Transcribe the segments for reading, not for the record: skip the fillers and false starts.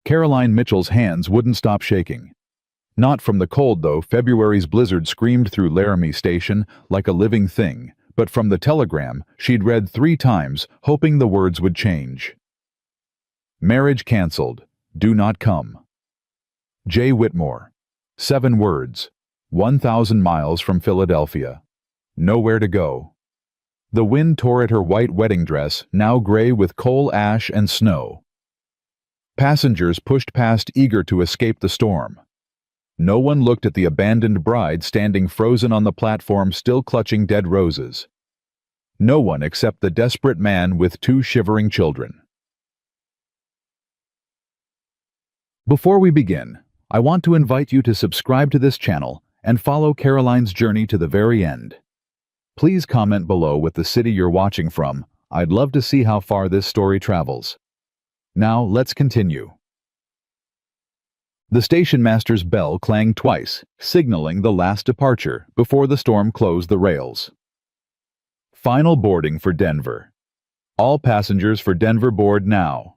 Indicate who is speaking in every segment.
Speaker 1: Caroline Mitchell's hands wouldn't stop shaking. Not from the cold, though. February's blizzard screamed through Laramie Station like a living thing, but from the telegram she'd read 3 times, hoping the words would change. Marriage canceled. Do not come. J. Whitmore. 7 words. 1,000 miles from Philadelphia. Nowhere to go. The wind tore at her white wedding dress, now gray with coal ash and snow. Passengers pushed past, eager to escape the storm. No one looked at the abandoned bride standing frozen on the platform, still clutching dead roses. No one except the desperate man with 2 shivering children. Before we begin, I want to invite you to subscribe to this channel and follow Caroline's journey to the very end. Please comment below with the city you're watching from. I'd love to see how far this story travels. Now, let's continue. The station master's bell clanged twice, signaling the last departure before the storm closed the rails. Final boarding for Denver. All passengers for Denver board now.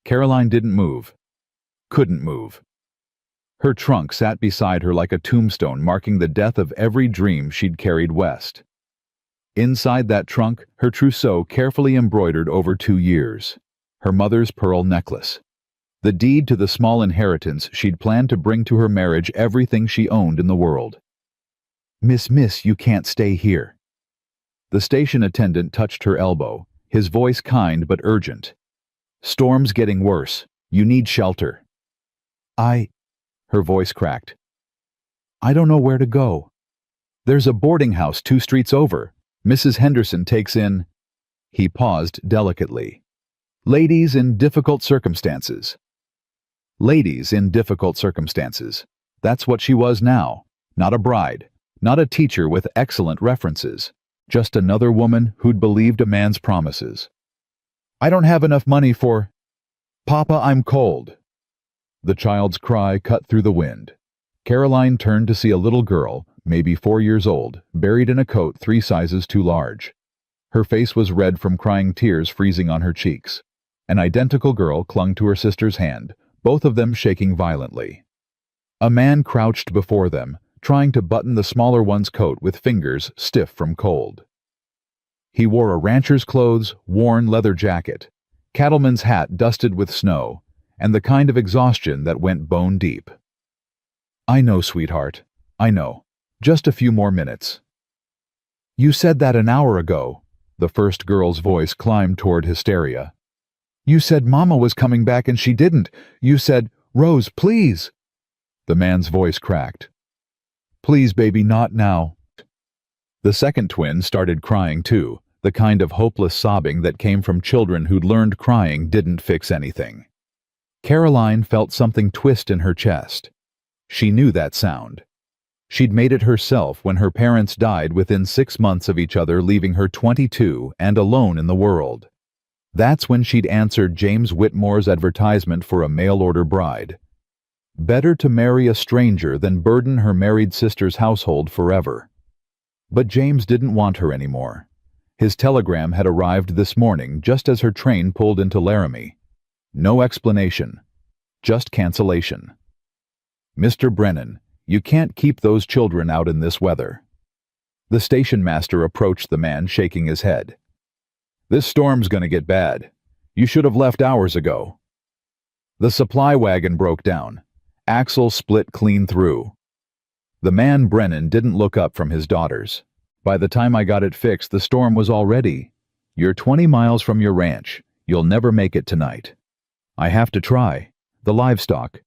Speaker 1: Caroline didn't move. Couldn't move. Her trunk sat beside her like a tombstone, marking the death of every dream she'd carried west. Inside that trunk, her trousseau carefully embroidered over 2 years. Her mother's pearl necklace. The deed to the small inheritance she'd planned to bring to her marriage, everything she owned in the world. Miss, you can't stay here." The station attendant touched her elbow, his voice kind but urgent. "Storm's getting worse. You need shelter." Her voice cracked. "I don't know where to go. There's a boarding house 2 streets over. Mrs. Henderson takes in—" He paused delicately. "Ladies in difficult circumstances." Ladies in difficult circumstances. That's what she was now. Not a bride, not a teacher with excellent references. Just another woman who'd believed a man's promises. "I don't have enough money for—" "Papa, I'm cold." The child's cry cut through the wind. Caroline turned to see a little girl, maybe 4 years old, buried in a coat 3 sizes too large. Her face was red from crying, tears freezing on her cheeks. An identical girl clung to her sister's hand, both of them shaking violently. A man crouched before them, trying to button the smaller one's coat with fingers stiff from cold. He wore a rancher's clothes, worn leather jacket, cattleman's hat dusted with snow, and the kind of exhaustion that went bone deep. "I know, sweetheart. I know. Just a few more minutes." "You said that an hour ago." The first girl's voice climbed toward hysteria. "You said Mama was coming back and she didn't. You said, 'Rose, please.'" The man's voice cracked. "Please, baby, not now." The second twin started crying too, the kind of hopeless sobbing that came from children who'd learned crying didn't fix anything. Caroline felt something twist in her chest. She knew that sound. She'd made it herself when her parents died within 6 months of each other, leaving her 22 and alone in the world. That's when she'd answered James Whitmore's advertisement for a mail-order bride. Better to marry a stranger than burden her married sister's household forever. But James didn't want her anymore. His telegram had arrived this morning just as her train pulled into Laramie. No explanation. Just cancellation. "Mr. Brennan, you can't keep those children out in this weather." The station master approached the man, shaking his head. "This storm's gonna get bad. You should have left hours ago." The supply wagon broke down. Axle split clean through. The man Brennan didn't look up from his daughters. "By the time I got it fixed, the storm was already. You're 20 miles from your ranch. You'll never make it tonight." "I have to try. The livestock.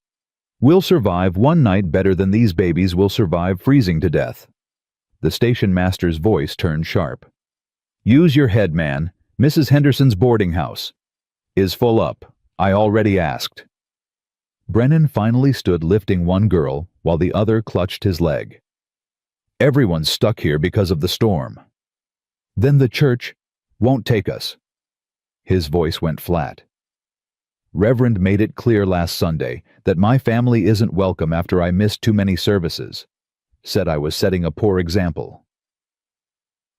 Speaker 1: We'll survive one night better than these babies will survive freezing to death." The station master's voice turned sharp. "Use your head, man. Mrs. Henderson's boarding house is full up. I already asked." Brennan finally stood, lifting one girl while the other clutched his leg. "Everyone's stuck here because of the storm." "Then the church won't take us." His voice went flat. "Reverend made it clear last Sunday that my family isn't welcome after I missed too many services. Said I was setting a poor example."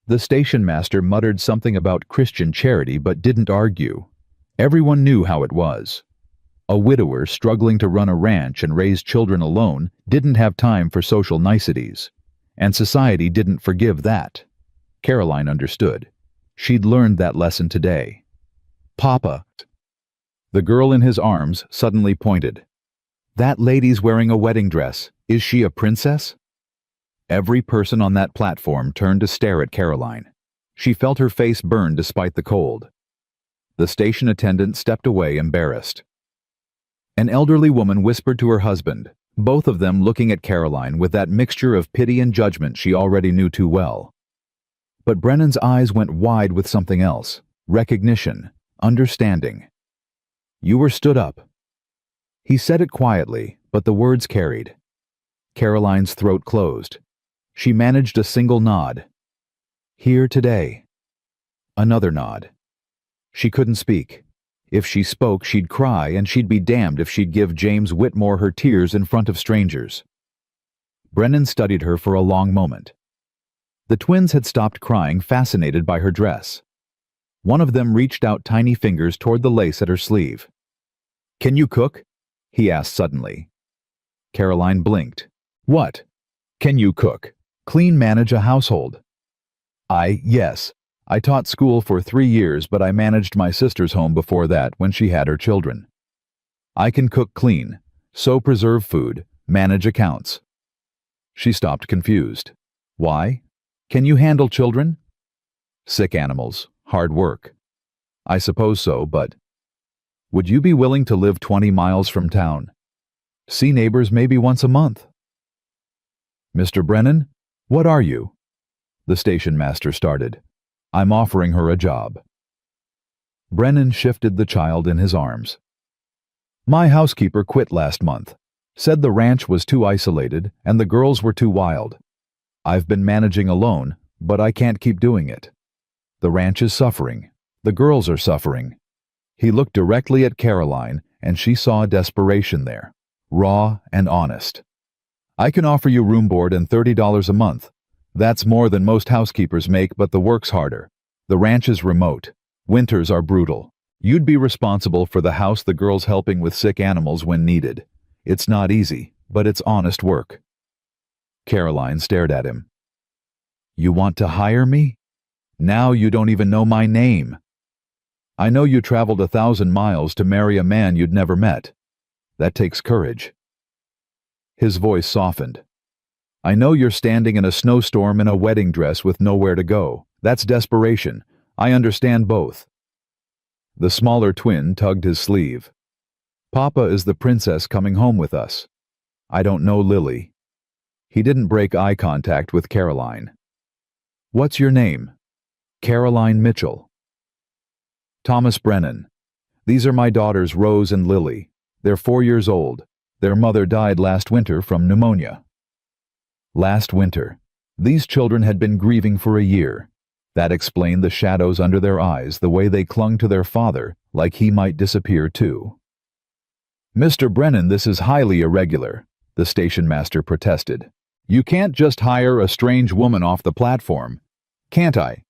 Speaker 1: The station master muttered something about Christian charity but didn't argue. Everyone knew how it was. A widower struggling to run a ranch and raise children alone didn't have time for social niceties. And society didn't forgive that. Caroline understood. She'd learned that lesson today. "Papa." The girl in his arms suddenly pointed. "That lady's wearing a wedding dress. Is she a princess?" Every person on that platform turned to stare at Caroline. She felt her face burn despite the cold. The station attendant stepped away embarrassed. An elderly woman whispered to her husband, both of them looking at Caroline with that mixture of pity and judgment she already knew too well. But Brennan's eyes went wide with something else: recognition, understanding. "You were stood up." He said it quietly, but the words carried. Caroline's throat closed. She managed a single nod. "Here today." Another nod. She couldn't speak. If she spoke, she'd cry, and she'd be damned if she'd give James Whitmore her tears in front of strangers. Brennan studied her for a long moment. The twins had stopped crying, fascinated by her dress. One of them reached out tiny fingers toward the lace at her sleeve. "Can you cook?" he asked suddenly. Caroline blinked. "What? Can you cook? Clean, manage a household?" Yes. I taught school for 3 years, but I managed my sister's home before that when she had her children. I can cook, clean, sew, preserve food, manage accounts." She stopped, confused. "Why? Can you handle children?" "Sick animals, hard work." "I suppose so, but..." "Would you be willing to live 20 miles from town? See neighbors maybe once a month?" "Mr. Brennan, what are you?" The station master started. "I'm offering her a job." Brennan shifted the child in his arms. "My housekeeper quit last month. Said the ranch was too isolated and the girls were too wild. I've been managing alone, but I can't keep doing it. The ranch is suffering. The girls are suffering." He looked directly at Caroline, and she saw desperation there, raw and honest. "I can offer you room board and $30 a month. That's more than most housekeepers make, but the work's harder. The ranch is remote. Winters are brutal. You'd be responsible for the house, the girls helping with sick animals when needed. It's not easy, but it's honest work." Caroline stared at him. "You want to hire me? Now you don't even know my name. I know you traveled 1,000 miles to marry a man you'd never met. That takes courage." His voice softened. "I know you're standing in a snowstorm in a wedding dress with nowhere to go. That's desperation. I understand both." The smaller twin tugged his sleeve. "Papa is the princess coming home with us. I don't know Lily." He didn't break eye contact with Caroline. "What's your name?" "Caroline Mitchell." "Thomas Brennan. These are my daughters Rose and Lily. They're 4 years old. Their mother died last winter from pneumonia." Last winter. These children had been grieving for a year. That explained the shadows under their eyes, the way they clung to their father, like he might disappear too. "Mr. Brennan, this is highly irregular," the station master protested. "You can't just hire a strange woman off the platform." "Can't I?"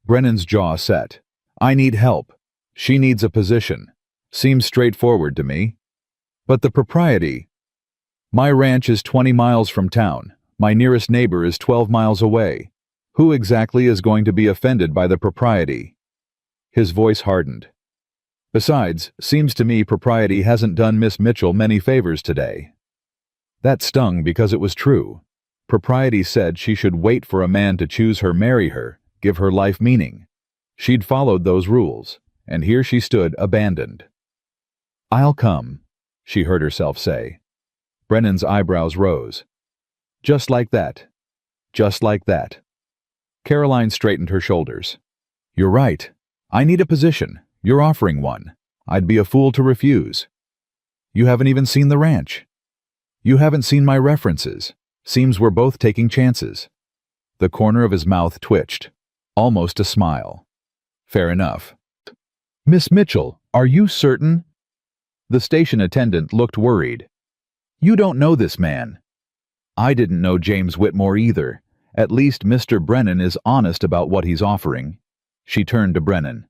Speaker 1: Brennan's jaw set. "I need help. She needs a position. Seems straightforward to me. But the propriety. My ranch is 20 miles from town. My nearest neighbor is 12 miles away. Who exactly is going to be offended by the propriety?" His voice hardened. "Besides, seems to me propriety hasn't done Miss Mitchell many favors today." That stung because it was true. Propriety said she should wait for a man to choose her, marry her, give her life meaning. She'd followed those rules, and here she stood abandoned. "I'll come," she heard herself say. Brennan's eyebrows rose. "Just like that. Just like that." Caroline straightened her shoulders. "You're right. I need a position. You're offering one. I'd be a fool to refuse. You haven't even seen the ranch. You haven't seen my references. Seems we're both taking chances." The corner of his mouth twitched. Almost a smile. "Fair enough." "Miss Mitchell, are you certain?" The station attendant looked worried. "You don't know this man." "I didn't know James Whitmore either. At least Mr. Brennan is honest about what he's offering." She turned to Brennan.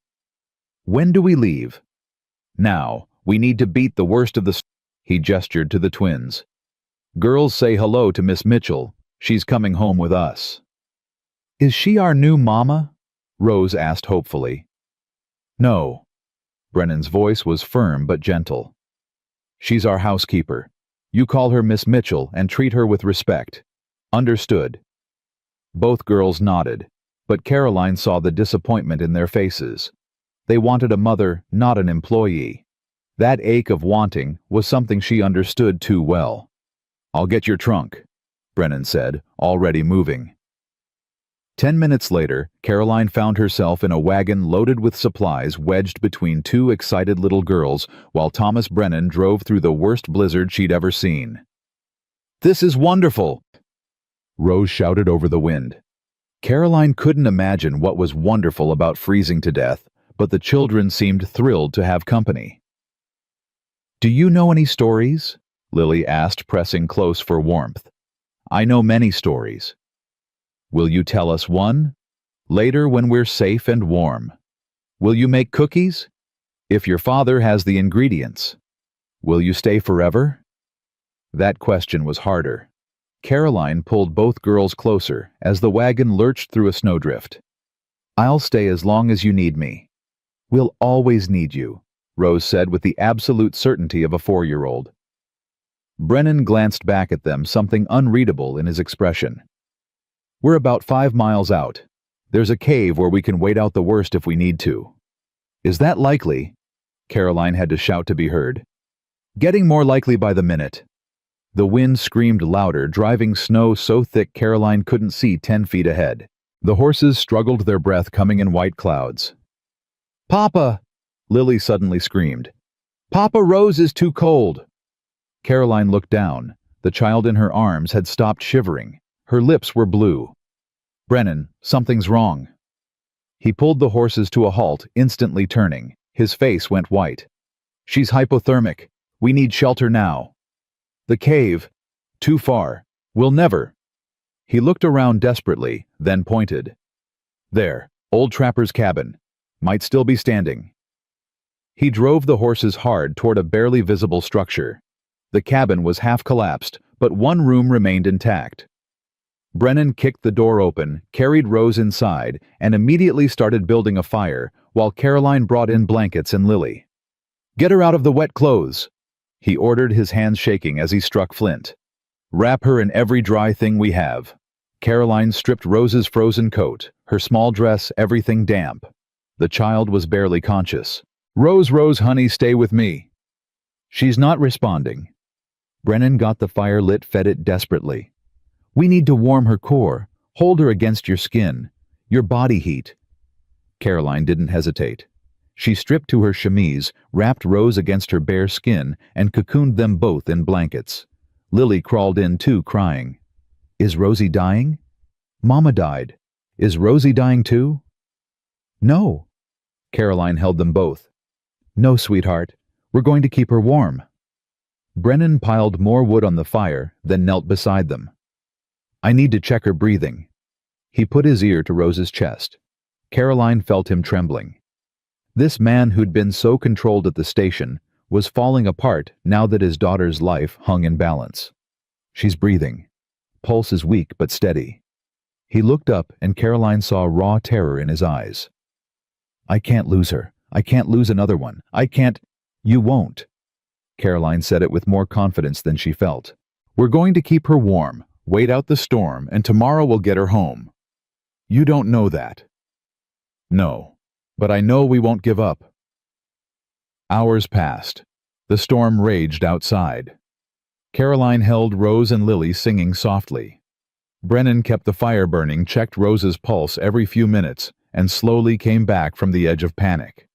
Speaker 1: "When do we leave?" "Now. We need to beat the worst of the... He gestured to the twins. Girls, say hello to Miss Mitchell. She's coming home with us. Is she our new mama? Rose asked hopefully. No. Brennan's voice was firm but gentle. She's our housekeeper. You call her Miss Mitchell and treat her with respect. Understood. Both girls nodded, but Caroline saw the disappointment in their faces. They wanted a mother, not an employee. That ache of wanting was something she understood too well. I'll get your trunk, Brennan said, already moving. 10 minutes later, Caroline found herself in a wagon loaded with supplies wedged between two excited little girls while Thomas Brennan drove through the worst blizzard she'd ever seen. This is wonderful! Rose shouted over the wind. Caroline couldn't imagine what was wonderful about freezing to death, but the children seemed thrilled to have company. Do you know any stories? Lily asked, pressing close for warmth. I know many stories. Will you tell us one? Later when we're safe and warm. Will you make cookies? If your father has the ingredients. Will you stay forever? That question was harder. Caroline pulled both girls closer as the wagon lurched through a snowdrift. I'll stay as long as you need me. We'll always need you, Rose said with the absolute certainty of a 4-year-old. Brennan glanced back at them, something unreadable in his expression. We're about 5 miles out. There's a cave where we can wait out the worst if we need to. Is that likely? Caroline had to shout to be heard. Getting more likely by the minute. The wind screamed louder, driving snow so thick Caroline couldn't see 10 feet ahead. The horses struggled, their breath coming in white clouds. Papa! Lily suddenly screamed. Papa, Rose is too cold! Caroline looked down. The child in her arms had stopped shivering. Her lips were blue. Brennan, something's wrong. He pulled the horses to a halt, instantly turning. His face went white. She's hypothermic. We need shelter now. The cave. Too far. We'll never. He looked around desperately, then pointed. There, old trapper's cabin. Might still be standing. He drove the horses hard toward a barely visible structure. The cabin was half collapsed, but one room remained intact. Brennan kicked the door open, carried Rose inside, and immediately started building a fire, while Caroline brought in blankets and Lily. Get her out of the wet clothes, he ordered, his hands shaking as he struck flint. Wrap her in every dry thing we have. Caroline stripped Rose's frozen coat, her small dress, everything damp. The child was barely conscious. Rose, Rose, honey, stay with me. She's not responding. Brennan got the fire lit, fed it desperately. We need to warm her core. Hold her against your skin. Your body heat. Caroline didn't hesitate. She stripped to her chemise, wrapped Rose against her bare skin, and cocooned them both in blankets. Lily crawled in too, crying. Is Rosie dying? Mama died. Is Rosie dying too? No. Caroline held them both. No, sweetheart. We're going to keep her warm. Brennan piled more wood on the fire, then knelt beside them. I need to check her breathing. He put his ear to Rose's chest. Caroline felt him trembling. This man who'd been so controlled at the station was falling apart now that his daughter's life hung in balance. She's breathing. Pulse is weak but steady. He looked up and Caroline saw raw terror in his eyes. I can't lose her. I can't lose another one. I can't. You won't. Caroline said it with more confidence than she felt. We're going to keep her warm, wait out the storm, and tomorrow we'll get her home. You don't know that. No, but I know we won't give up. Hours passed. The storm raged outside. Caroline held Rose and Lily singing softly. Brennan kept the fire burning, checked Rose's pulse every few minutes, and slowly came back from the edge of panic.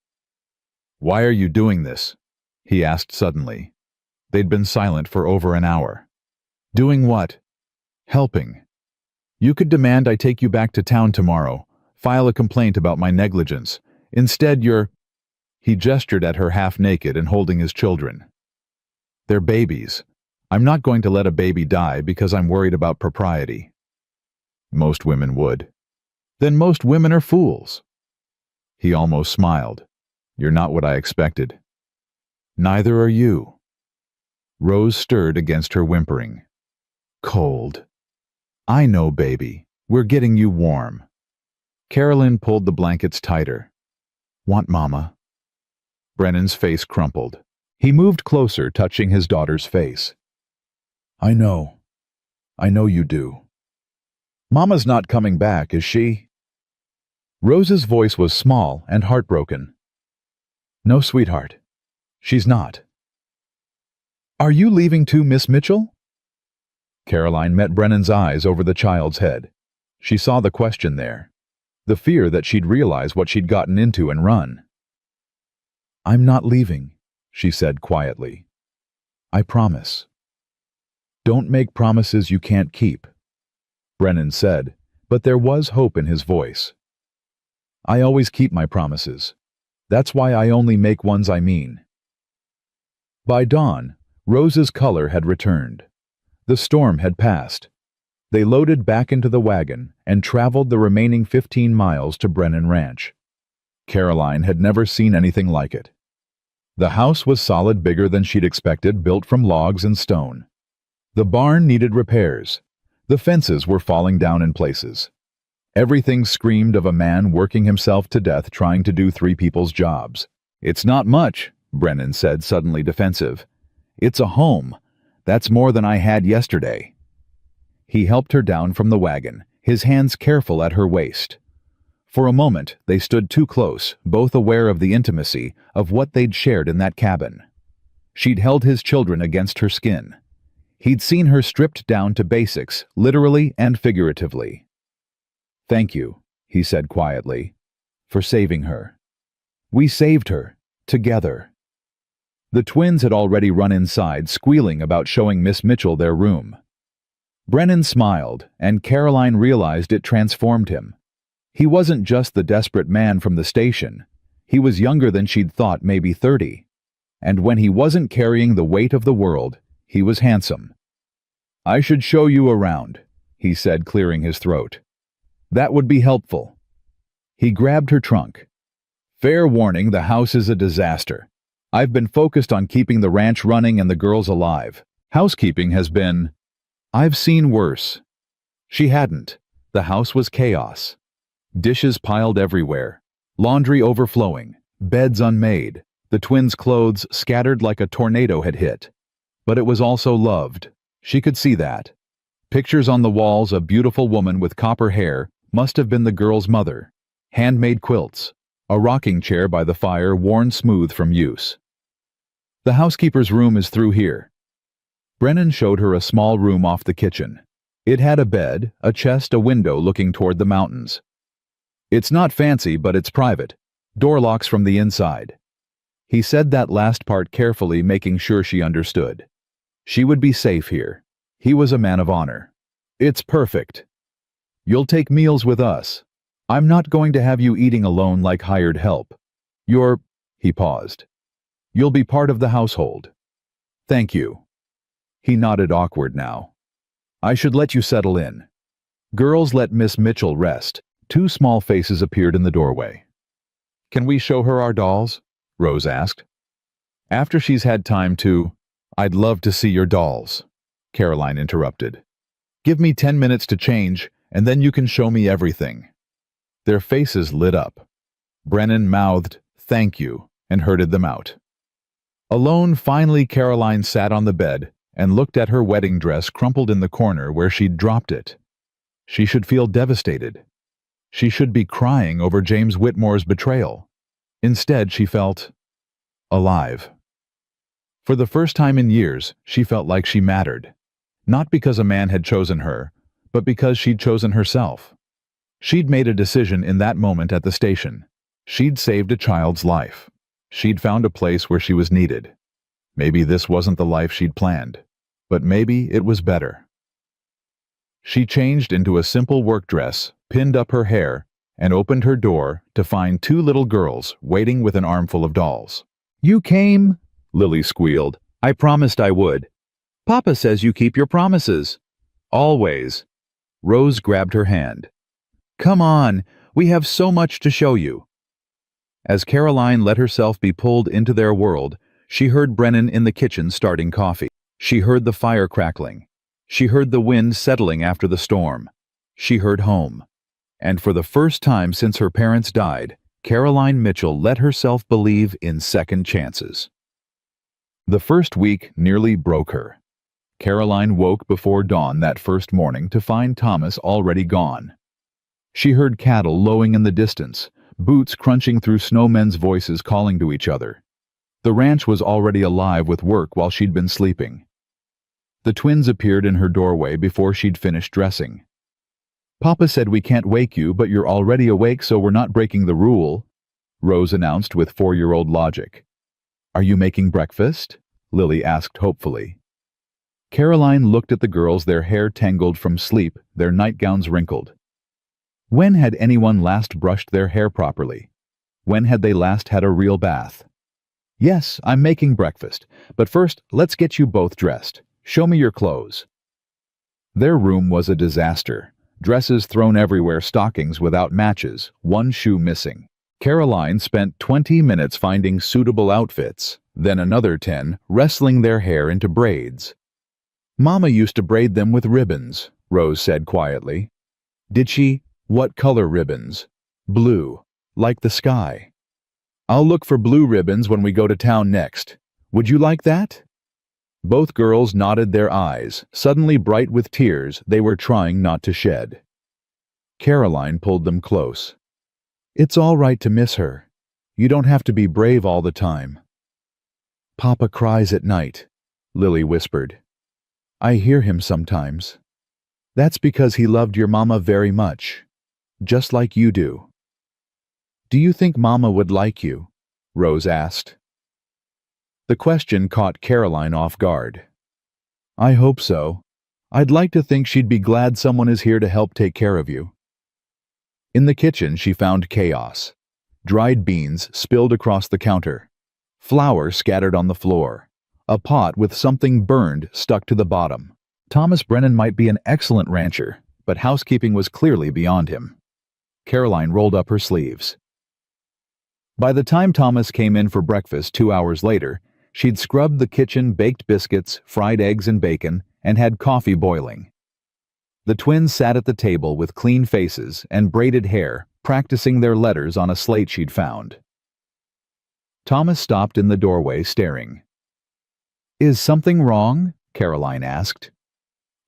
Speaker 1: Why are you doing this? He asked suddenly. They'd been silent for over an hour. Doing what? Helping. You could demand I take you back to town tomorrow, file a complaint about my negligence. Instead, you're... He gestured at her half-naked and holding his children. They're babies. I'm not going to let a baby die because I'm worried about propriety. Most women would. Then most women are fools. He almost smiled. You're not what I expected. Neither are you. Rose stirred against her whimpering. Cold. I know, baby. We're getting you warm. Carolyn pulled the blankets tighter. Want Mama? Brennan's face crumpled. He moved closer, touching his daughter's face. I know. I know you do. Mama's not coming back, is she? Rose's voice was small and heartbroken. No, sweetheart. She's not. Are you leaving too, Miss Mitchell? Caroline met Brennan's eyes over the child's head. She saw the question there, the fear that she'd realize what she'd gotten into and run. I'm not leaving, she said quietly. I promise. Don't make promises you can't keep, Brennan said, but there was hope in his voice. I always keep my promises. That's why I only make ones I mean. By dawn, Rose's color had returned. The storm had passed. They loaded back into the wagon and traveled the remaining 15 miles to Brennan Ranch. Caroline had never seen anything like it. The house was solid, bigger than she'd expected, built from logs and stone. The barn needed repairs. The fences were falling down in places. Everything screamed of a man working himself to death trying to do 3 people's jobs. It's not much, Brennan said, suddenly defensive. It's a home. That's more than I had yesterday. He helped her down from the wagon, his hands careful at her waist. For a moment, they stood too close, both aware of the intimacy of what they'd shared in that cabin. She'd held his children against her skin. He'd seen her stripped down to basics, literally and figuratively. Thank you, he said quietly, for saving her. We saved her, together. The twins had already run inside, squealing about showing Miss Mitchell their room. Brennan smiled, and Caroline realized it transformed him. He wasn't just the desperate man from the station. He was younger than she'd thought, maybe 30. And when he wasn't carrying the weight of the world, he was handsome. I should show you around, he said, clearing his throat. That would be helpful. He grabbed her trunk. Fair warning, the house is a disaster. I've been focused on keeping the ranch running and the girls alive. Housekeeping has been... I've seen worse. She hadn't. The house was chaos. Dishes piled everywhere. Laundry overflowing. Beds unmade. The twins' clothes scattered like a tornado had hit. But it was also loved. She could see that. Pictures on the walls, a beautiful woman with copper hair, must have been the girl's mother. Handmade quilts. A rocking chair by the fire, worn smooth from use. The housekeeper's room is through here. Brennan showed her a small room off the kitchen. It had a bed, a chest, a window looking toward the mountains. It's not fancy, but it's private. Door locks from the inside. He said that last part carefully, making sure she understood. She would be safe here. He was a man of honor. It's perfect. You'll take meals with us. I'm not going to have you eating alone like hired help. He paused. You'll be part of the household. Thank you. He nodded, awkward now. I should let you settle in. Girls, let Miss Mitchell rest. 2 small faces appeared in the doorway. Can we show her our dolls? Rose asked. After she's had time to... I'd love to see your dolls, Caroline interrupted. Give me 10 minutes to change, and then you can show me everything. Their faces lit up. Brennan mouthed, thank you, and herded them out. Alone, finally, Caroline sat on the bed and looked at her wedding dress crumpled in the corner where she'd dropped it. She should feel devastated. She should be crying over James Whitmore's betrayal. Instead, she felt alive. For the first time in years, she felt like she mattered. Not because a man had chosen her, but because she'd chosen herself. She'd made a decision in that moment at the station. She'd saved a child's life. She'd found a place where she was needed. Maybe this wasn't the life she'd planned, but maybe it was better. She changed into a simple work dress, pinned up her hair, and opened her door to find 2 little girls waiting with an armful of dolls. You came? Lily squealed. I promised I would. Papa says you keep your promises. Always. Rose grabbed her hand. Come on, we have so much to show you. As Caroline let herself be pulled into their world, She heard Brennan in the kitchen starting coffee. She heard the fire crackling. She heard the wind settling after the storm. She heard home. And for the first time since her parents died, Caroline Mitchell let herself believe in second chances. The first week nearly broke her. Caroline woke before dawn that first morning to find Thomas already gone. She heard cattle lowing in the distance, boots crunching through snowmen's voices calling to each other. The ranch was already alive with work while she'd been sleeping. The twins appeared in her doorway before she'd finished dressing. "Papa said we can't wake you, but you're already awake, so we're not breaking the rule," Rose announced with 4-year-old logic. "Are you making breakfast?" Lily asked hopefully. Caroline looked at the girls, their hair tangled from sleep, their nightgowns wrinkled. When had anyone last brushed their hair properly? When had they last had a real bath? "Yes, I'm making breakfast, but first let's get you both dressed. Show me your clothes." Their room was a disaster. Dresses thrown everywhere, stockings without matches, one shoe missing. Caroline spent 20 minutes finding suitable outfits, then another 10 wrestling their hair into braids. "Mama used to braid them with ribbons," Rose said quietly. "Did she? What color ribbons?" "Blue, like the sky." "I'll look for blue ribbons when we go to town next. Would you like that?" Both girls nodded, their eyes, suddenly bright with tears they were trying not to shed. Caroline pulled them close. "It's all right to miss her. You don't have to be brave all the time." "Papa cries at night," Lily whispered. "I hear him sometimes. That's because he loved your mama very much, just like you do." "Do you think Mama would like you?" Rose asked. The question caught Caroline off guard. "I hope so. I'd like to think she'd be glad someone is here to help take care of you." In the kitchen she found chaos. Dried beans spilled across the counter. Flour scattered on the floor. A pot with something burned stuck to the bottom. Thomas Brennan might be an excellent rancher, but housekeeping was clearly beyond him. Caroline rolled up her sleeves. By the time Thomas came in for breakfast 2 hours later, she'd scrubbed the kitchen, baked biscuits, fried eggs and bacon, and had coffee boiling. The twins sat at the table with clean faces and braided hair, practicing their letters on a slate she'd found. Thomas stopped in the doorway, staring. "Is something wrong?" Caroline asked.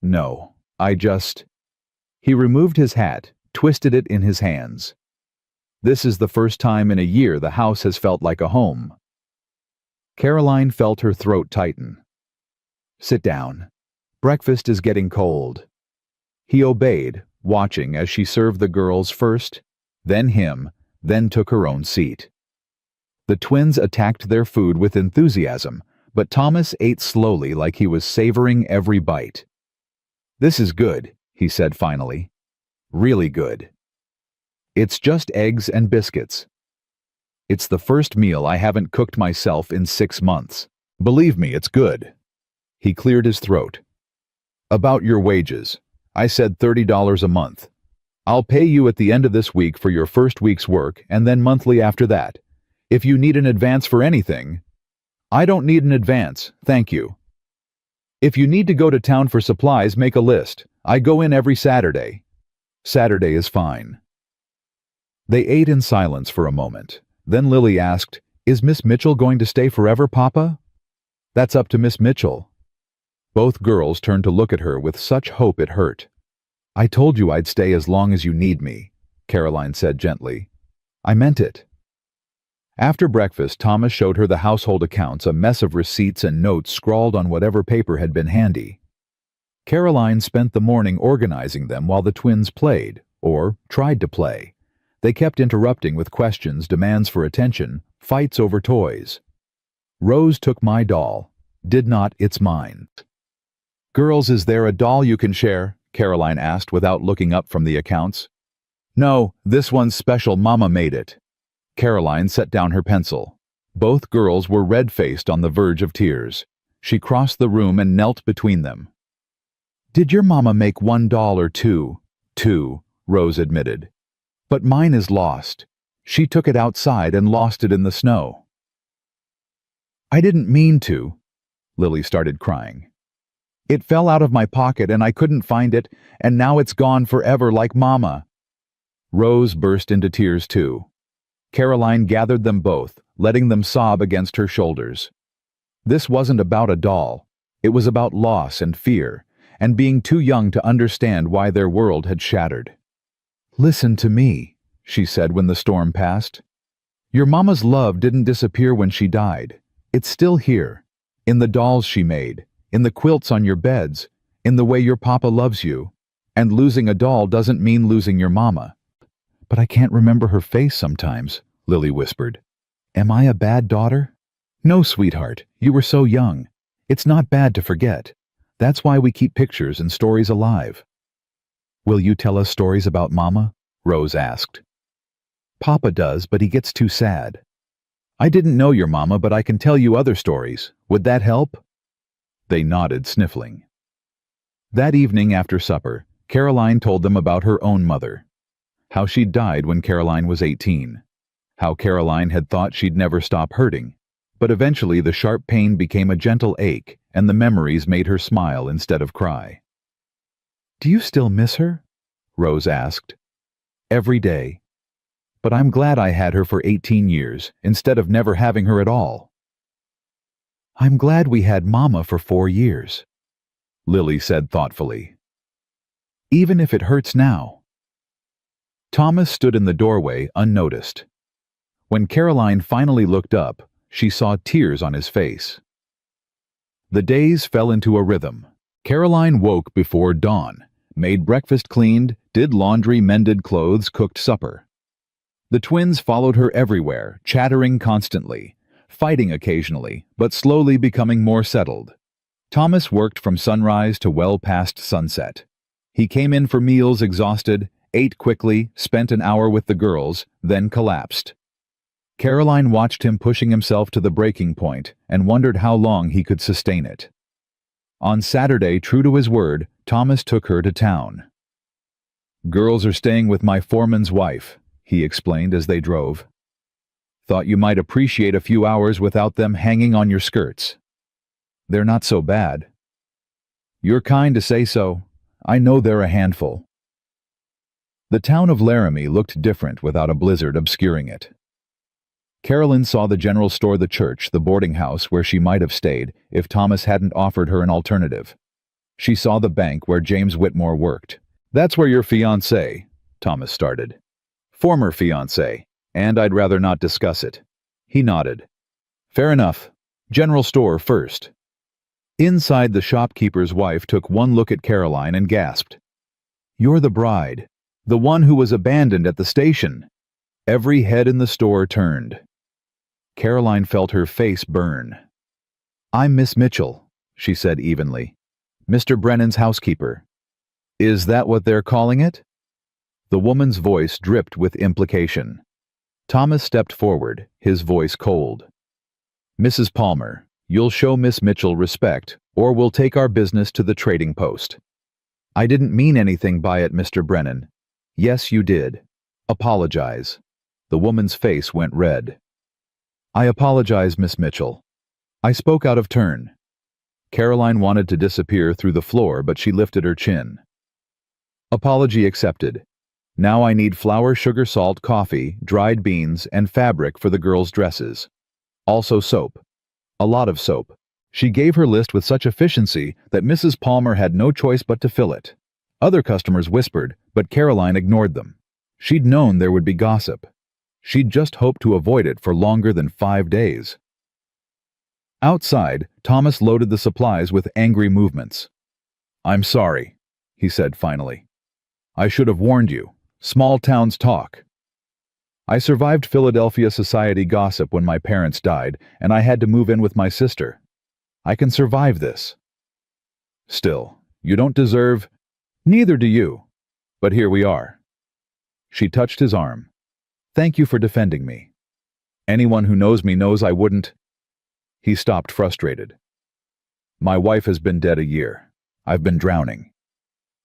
Speaker 1: "No, I just—" He removed his hat, twisted it in his hands. "This is the first time in a year the house has felt like a home." Caroline felt her throat tighten. "Sit down. Breakfast is getting cold." He obeyed, watching as she served the girls first, then him, then took her own seat. The twins attacked their food with enthusiasm, but Thomas ate slowly like he was savoring every bite. "This is good," he said finally. "Really good. It's just eggs and biscuits. It's the first meal I haven't cooked myself in 6 months. Believe me, it's good." He cleared his throat. "About your wages. I said $30 a month. I'll pay you at the end of this week for your first week's work and then monthly after that. If you need an advance for anything—" "I don't need an advance, thank you. If you need to go to town for supplies, make a list. I go in every Saturday." "Saturday is fine." They ate in silence for a moment. Then Lily asked, "Is Miss Mitchell going to stay forever, Papa?" "That's up to Miss Mitchell." Both girls turned to look at her with such hope it hurt. "I told you I'd stay as long as you need me," Caroline said gently. "I meant it." After breakfast, Thomas showed her the household accounts, a mess of receipts and notes scrawled on whatever paper had been handy. Caroline spent the morning organizing them while the twins played, or tried to play. They kept interrupting with questions, demands for attention, fights over toys. "Rose took my doll. Did not, it's mine." "Girls, is there a doll you can share?" Caroline asked without looking up from the accounts. "No, this one's special. Mama made it." Caroline set down her pencil. Both girls were red-faced on the verge of tears. She crossed the room and knelt between them. "Did your mama make one doll or two?" "Two," Rose admitted. "But mine is lost. She took it outside and lost it in the snow." I didn't mean to. Lily started crying. It fell out of my pocket and I couldn't find it, and now it's gone forever like Mama. Rose burst into tears too. Caroline gathered them both, letting them sob against her shoulders. This wasn't about a doll. It was about loss and fear, and being too young to understand why their world had shattered. Listen to me, she said when the storm passed. Your Mama's love didn't disappear when she died. It's still here, in the dolls she made, in the quilts on your beds, in the way your Papa loves you. And losing a doll doesn't mean losing your Mama. But I can't remember her face sometimes, Lily whispered. Am I a bad daughter? No, sweetheart, you were so young. It's not bad to forget. That's why we keep pictures and stories alive. Will you tell us stories about Mama? Rose asked. Papa does, but he gets too sad. I didn't know your Mama, but I can tell you other stories. Would that help? They nodded, sniffling. That evening after supper, Caroline told them about her own mother. How she'd died when Caroline was 18. How Caroline had thought she'd never stop hurting, but eventually the sharp pain became a gentle ache, and the memories made her smile instead of cry. Do you still miss her? Rose asked. Every day. But I'm glad I had her for 18 years, instead of never having her at all. I'm glad we had Mama for 4 years, Lily said thoughtfully. Even if it hurts now. Thomas stood in the doorway unnoticed. When Caroline finally looked up, she saw tears on his face. The days fell into a rhythm. Caroline woke before dawn, made breakfast, cleaned, did laundry, mended clothes, cooked supper. The twins followed her everywhere, chattering constantly, fighting occasionally, but slowly becoming more settled. Thomas worked from sunrise to well past sunset. He came in for meals exhausted, ate quickly, spent an hour with the girls, then collapsed. Caroline watched him pushing himself to the breaking point and wondered how long he could sustain it. On Saturday, true to his word, Thomas took her to town. Girls are staying with my foreman's wife, he explained as they drove. Thought you might appreciate a few hours without them hanging on your skirts. They're not so bad. You're kind to say so. I know they're a handful. The town of Laramie looked different without a blizzard obscuring it. Carolyn saw the general store, the church, the boarding house where she might have stayed if Thomas hadn't offered her an alternative. She saw the bank where James Whitmore worked. That's where your fiancé, Thomas started. Former fiancé, and I'd rather not discuss it. He nodded. Fair enough. General store first. Inside, the shopkeeper's wife took one look at Caroline and gasped. You're the bride. The one who was abandoned at the station. Every head in the store turned. Caroline felt her face burn. I'm Miss Mitchell, she said evenly. Mr. Brennan's housekeeper. Is that what they're calling it? The woman's voice dripped with implication. Thomas stepped forward, his voice cold. Mrs. Palmer, you'll show Miss Mitchell respect, or we'll take our business to the trading post. I didn't mean anything by it, Mr. Brennan. Yes, you did. Apologize. The woman's face went red. I apologize, Miss Mitchell. I spoke out of turn. Caroline wanted to disappear through the floor, but she lifted her chin. Apology accepted. Now I need flour, sugar, salt, coffee, dried beans, and fabric for the girls' dresses. Also soap. A lot of soap. She gave her list with such efficiency that Mrs. Palmer had no choice but to fill it. Other customers whispered, but Caroline ignored them. She'd known there would be gossip. She'd just hoped to avoid it for longer than 5 days. Outside, Thomas loaded the supplies with angry movements. I'm sorry, he said finally. I should have warned you. Small towns talk. I survived Philadelphia society gossip when my parents died, and I had to move in with my sister. I can survive this. Still, you don't deserve... Neither do you. But here we are. She touched his arm. Thank you for defending me. Anyone who knows me knows I wouldn't... He stopped, frustrated. My wife has been dead a year. I've been drowning.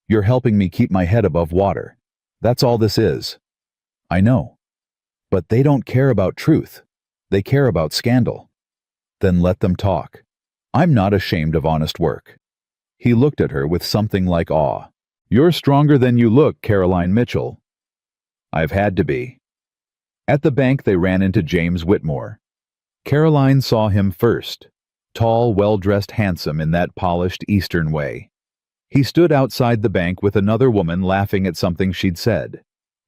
Speaker 1: You're helping me keep my head above water. That's all this is. I know. But they don't care about truth. They care about scandal. Then let them talk. I'm not ashamed of honest work. He looked at her with something like awe. You're stronger than you look, Caroline Mitchell. I've had to be. At the bank they ran into James Whitmore. Caroline saw him first. Tall, well-dressed, handsome in that polished Eastern way. He stood outside the bank with another woman laughing at something she'd said.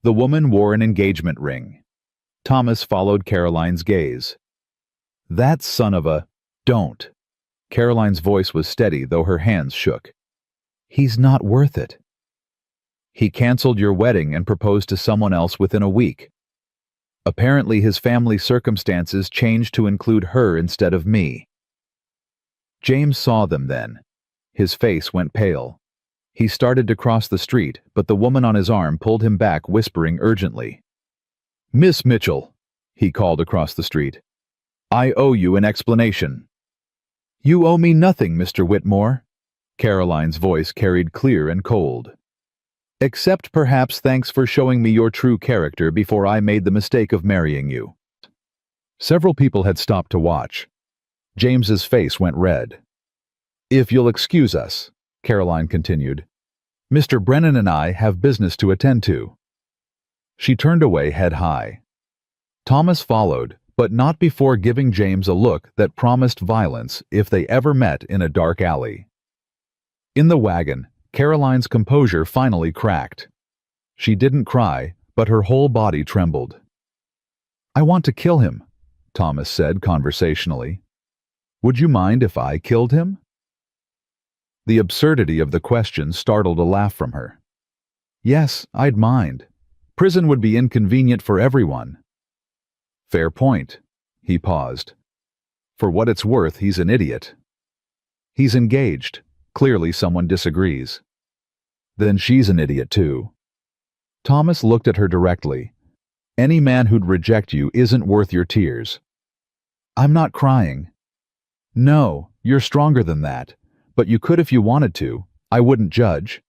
Speaker 1: The woman wore an engagement ring. Thomas followed Caroline's gaze. That son of a... Don't. Caroline's voice was steady, though her hands shook. He's not worth it. He canceled your wedding and proposed to someone else within a week. Apparently his family circumstances changed to include her instead of me. James saw them then. His face went pale. He started to cross the street, but the woman on his arm pulled him back, whispering urgently. Miss Mitchell, he called across the street. I owe you an explanation. You owe me nothing, Mr. Whitmore. Caroline's voice carried clear and cold. Except perhaps thanks for showing me your true character before I made the mistake of marrying you. Several people had stopped to watch. James's face went red. If you'll excuse us, Caroline continued, Mr. Brennan and I have business to attend to. She turned away head high. Thomas followed, but not before giving James a look that promised violence if they ever met in a dark alley. In the wagon, Caroline's composure finally cracked. She didn't cry, but her whole body trembled. I want to kill him, Thomas said conversationally. Would you mind if I killed him? The absurdity of the question startled a laugh from her. Yes, I'd mind. Prison would be inconvenient for everyone. Fair point. He paused. For what it's worth, he's an idiot. He's engaged. Clearly someone disagrees. Then she's an idiot too. Thomas looked at her directly. Any man who'd reject you isn't worth your tears. I'm not crying. No, you're stronger than that, but you could if you wanted to. I wouldn't judge.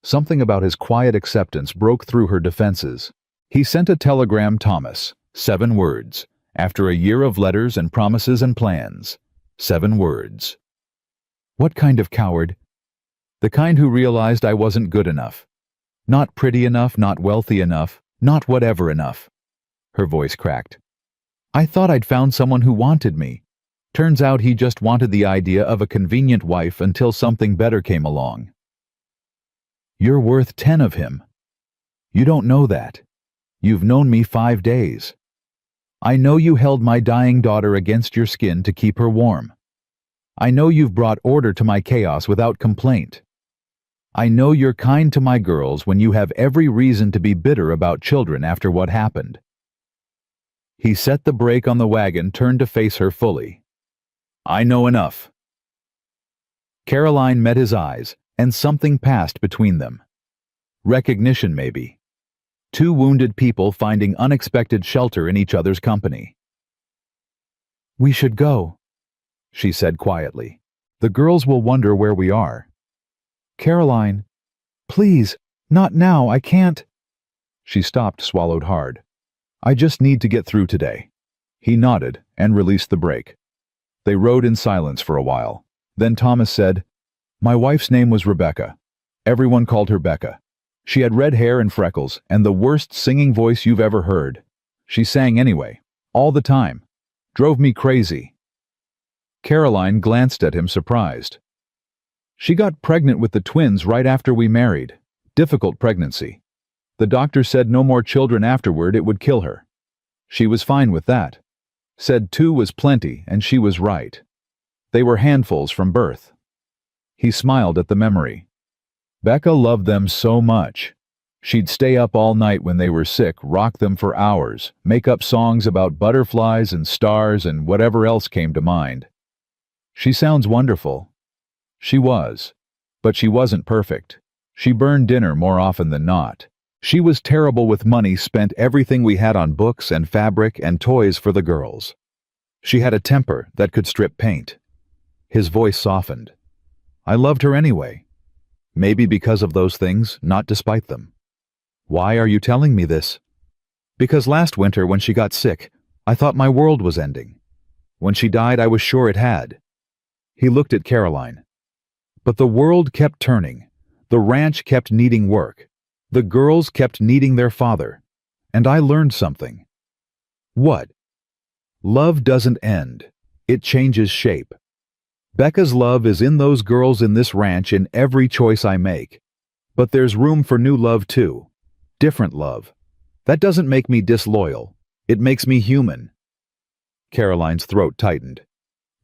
Speaker 1: Something about his quiet acceptance broke through her defenses. He sent a telegram, Thomas. 7 words. After a year of letters and promises and plans. 7 words. What kind of coward? The kind who realized I wasn't good enough. Not pretty enough, not wealthy enough, not whatever enough. Her voice cracked. I thought I'd found someone who wanted me. Turns out he just wanted the idea of a convenient wife until something better came along. You're worth 10 of him. You don't know that. You've known me 5 days. I know you held my dying daughter against your skin to keep her warm. I know you've brought order to my chaos without complaint. I know you're kind to my girls when you have every reason to be bitter about children after what happened. He set the brake on the wagon, turned to face her fully. I know enough. Caroline met his eyes, and something passed between them. Recognition, maybe. 2 wounded people finding unexpected shelter in each other's company. We should go, she said quietly. The girls will wonder where we are. Caroline, please, not now, I can't. She stopped, swallowed hard. I just need to get through today. He nodded and released the brake. They rode in silence for a while. Then Thomas said, My wife's name was Rebecca. Everyone called her Becca. She had red hair and freckles, and the worst singing voice you've ever heard. She sang anyway, all the time. Drove me crazy. Caroline glanced at him, surprised. She got pregnant with the twins right after we married. Difficult pregnancy. The doctor said no more children afterward, it would kill her. She was fine with that. Said 2 was plenty, and she was right. They were handfuls from birth. He smiled at the memory. Becca loved them so much. She'd stay up all night when they were sick, rock them for hours, make up songs about butterflies and stars and whatever else came to mind. She sounds wonderful. She was. But she wasn't perfect. She burned dinner more often than not. She was terrible with money, spent everything we had on books and fabric and toys for the girls. She had a temper that could strip paint. His voice softened. I loved her anyway. Maybe because of those things, not despite them. Why are you telling me this? Because last winter when she got sick, I thought my world was ending. When she died, I was sure it had." He looked at Caroline. But the world kept turning. The ranch kept needing work. The girls kept needing their father. And I learned something. What? Love doesn't end. It changes shape. Becca's love is in those girls in this ranch in every choice I make. But there's room for new love too. Different love. That doesn't make me disloyal. It makes me human. Caroline's throat tightened.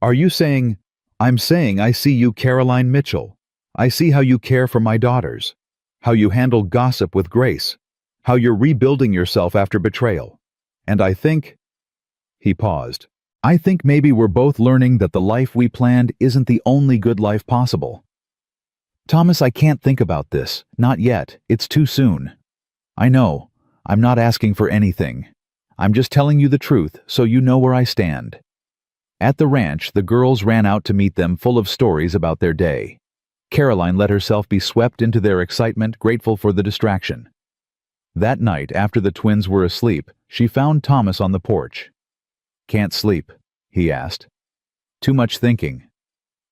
Speaker 1: Are you saying... I'm saying I see you, Caroline Mitchell. I see how you care for my daughters. How you handle gossip with grace. How you're rebuilding yourself after betrayal. And I think... He paused. I think maybe we're both learning that the life we planned isn't the only good life possible. Thomas, I can't think about this. Not yet. It's too soon. I know. I'm not asking for anything. I'm just telling you the truth so you know where I stand. At the ranch, the girls ran out to meet them full of stories about their day. Caroline let herself be swept into their excitement, grateful for the distraction. That night, after the twins were asleep, she found Thomas on the porch. Can't sleep, he asked. Too much thinking.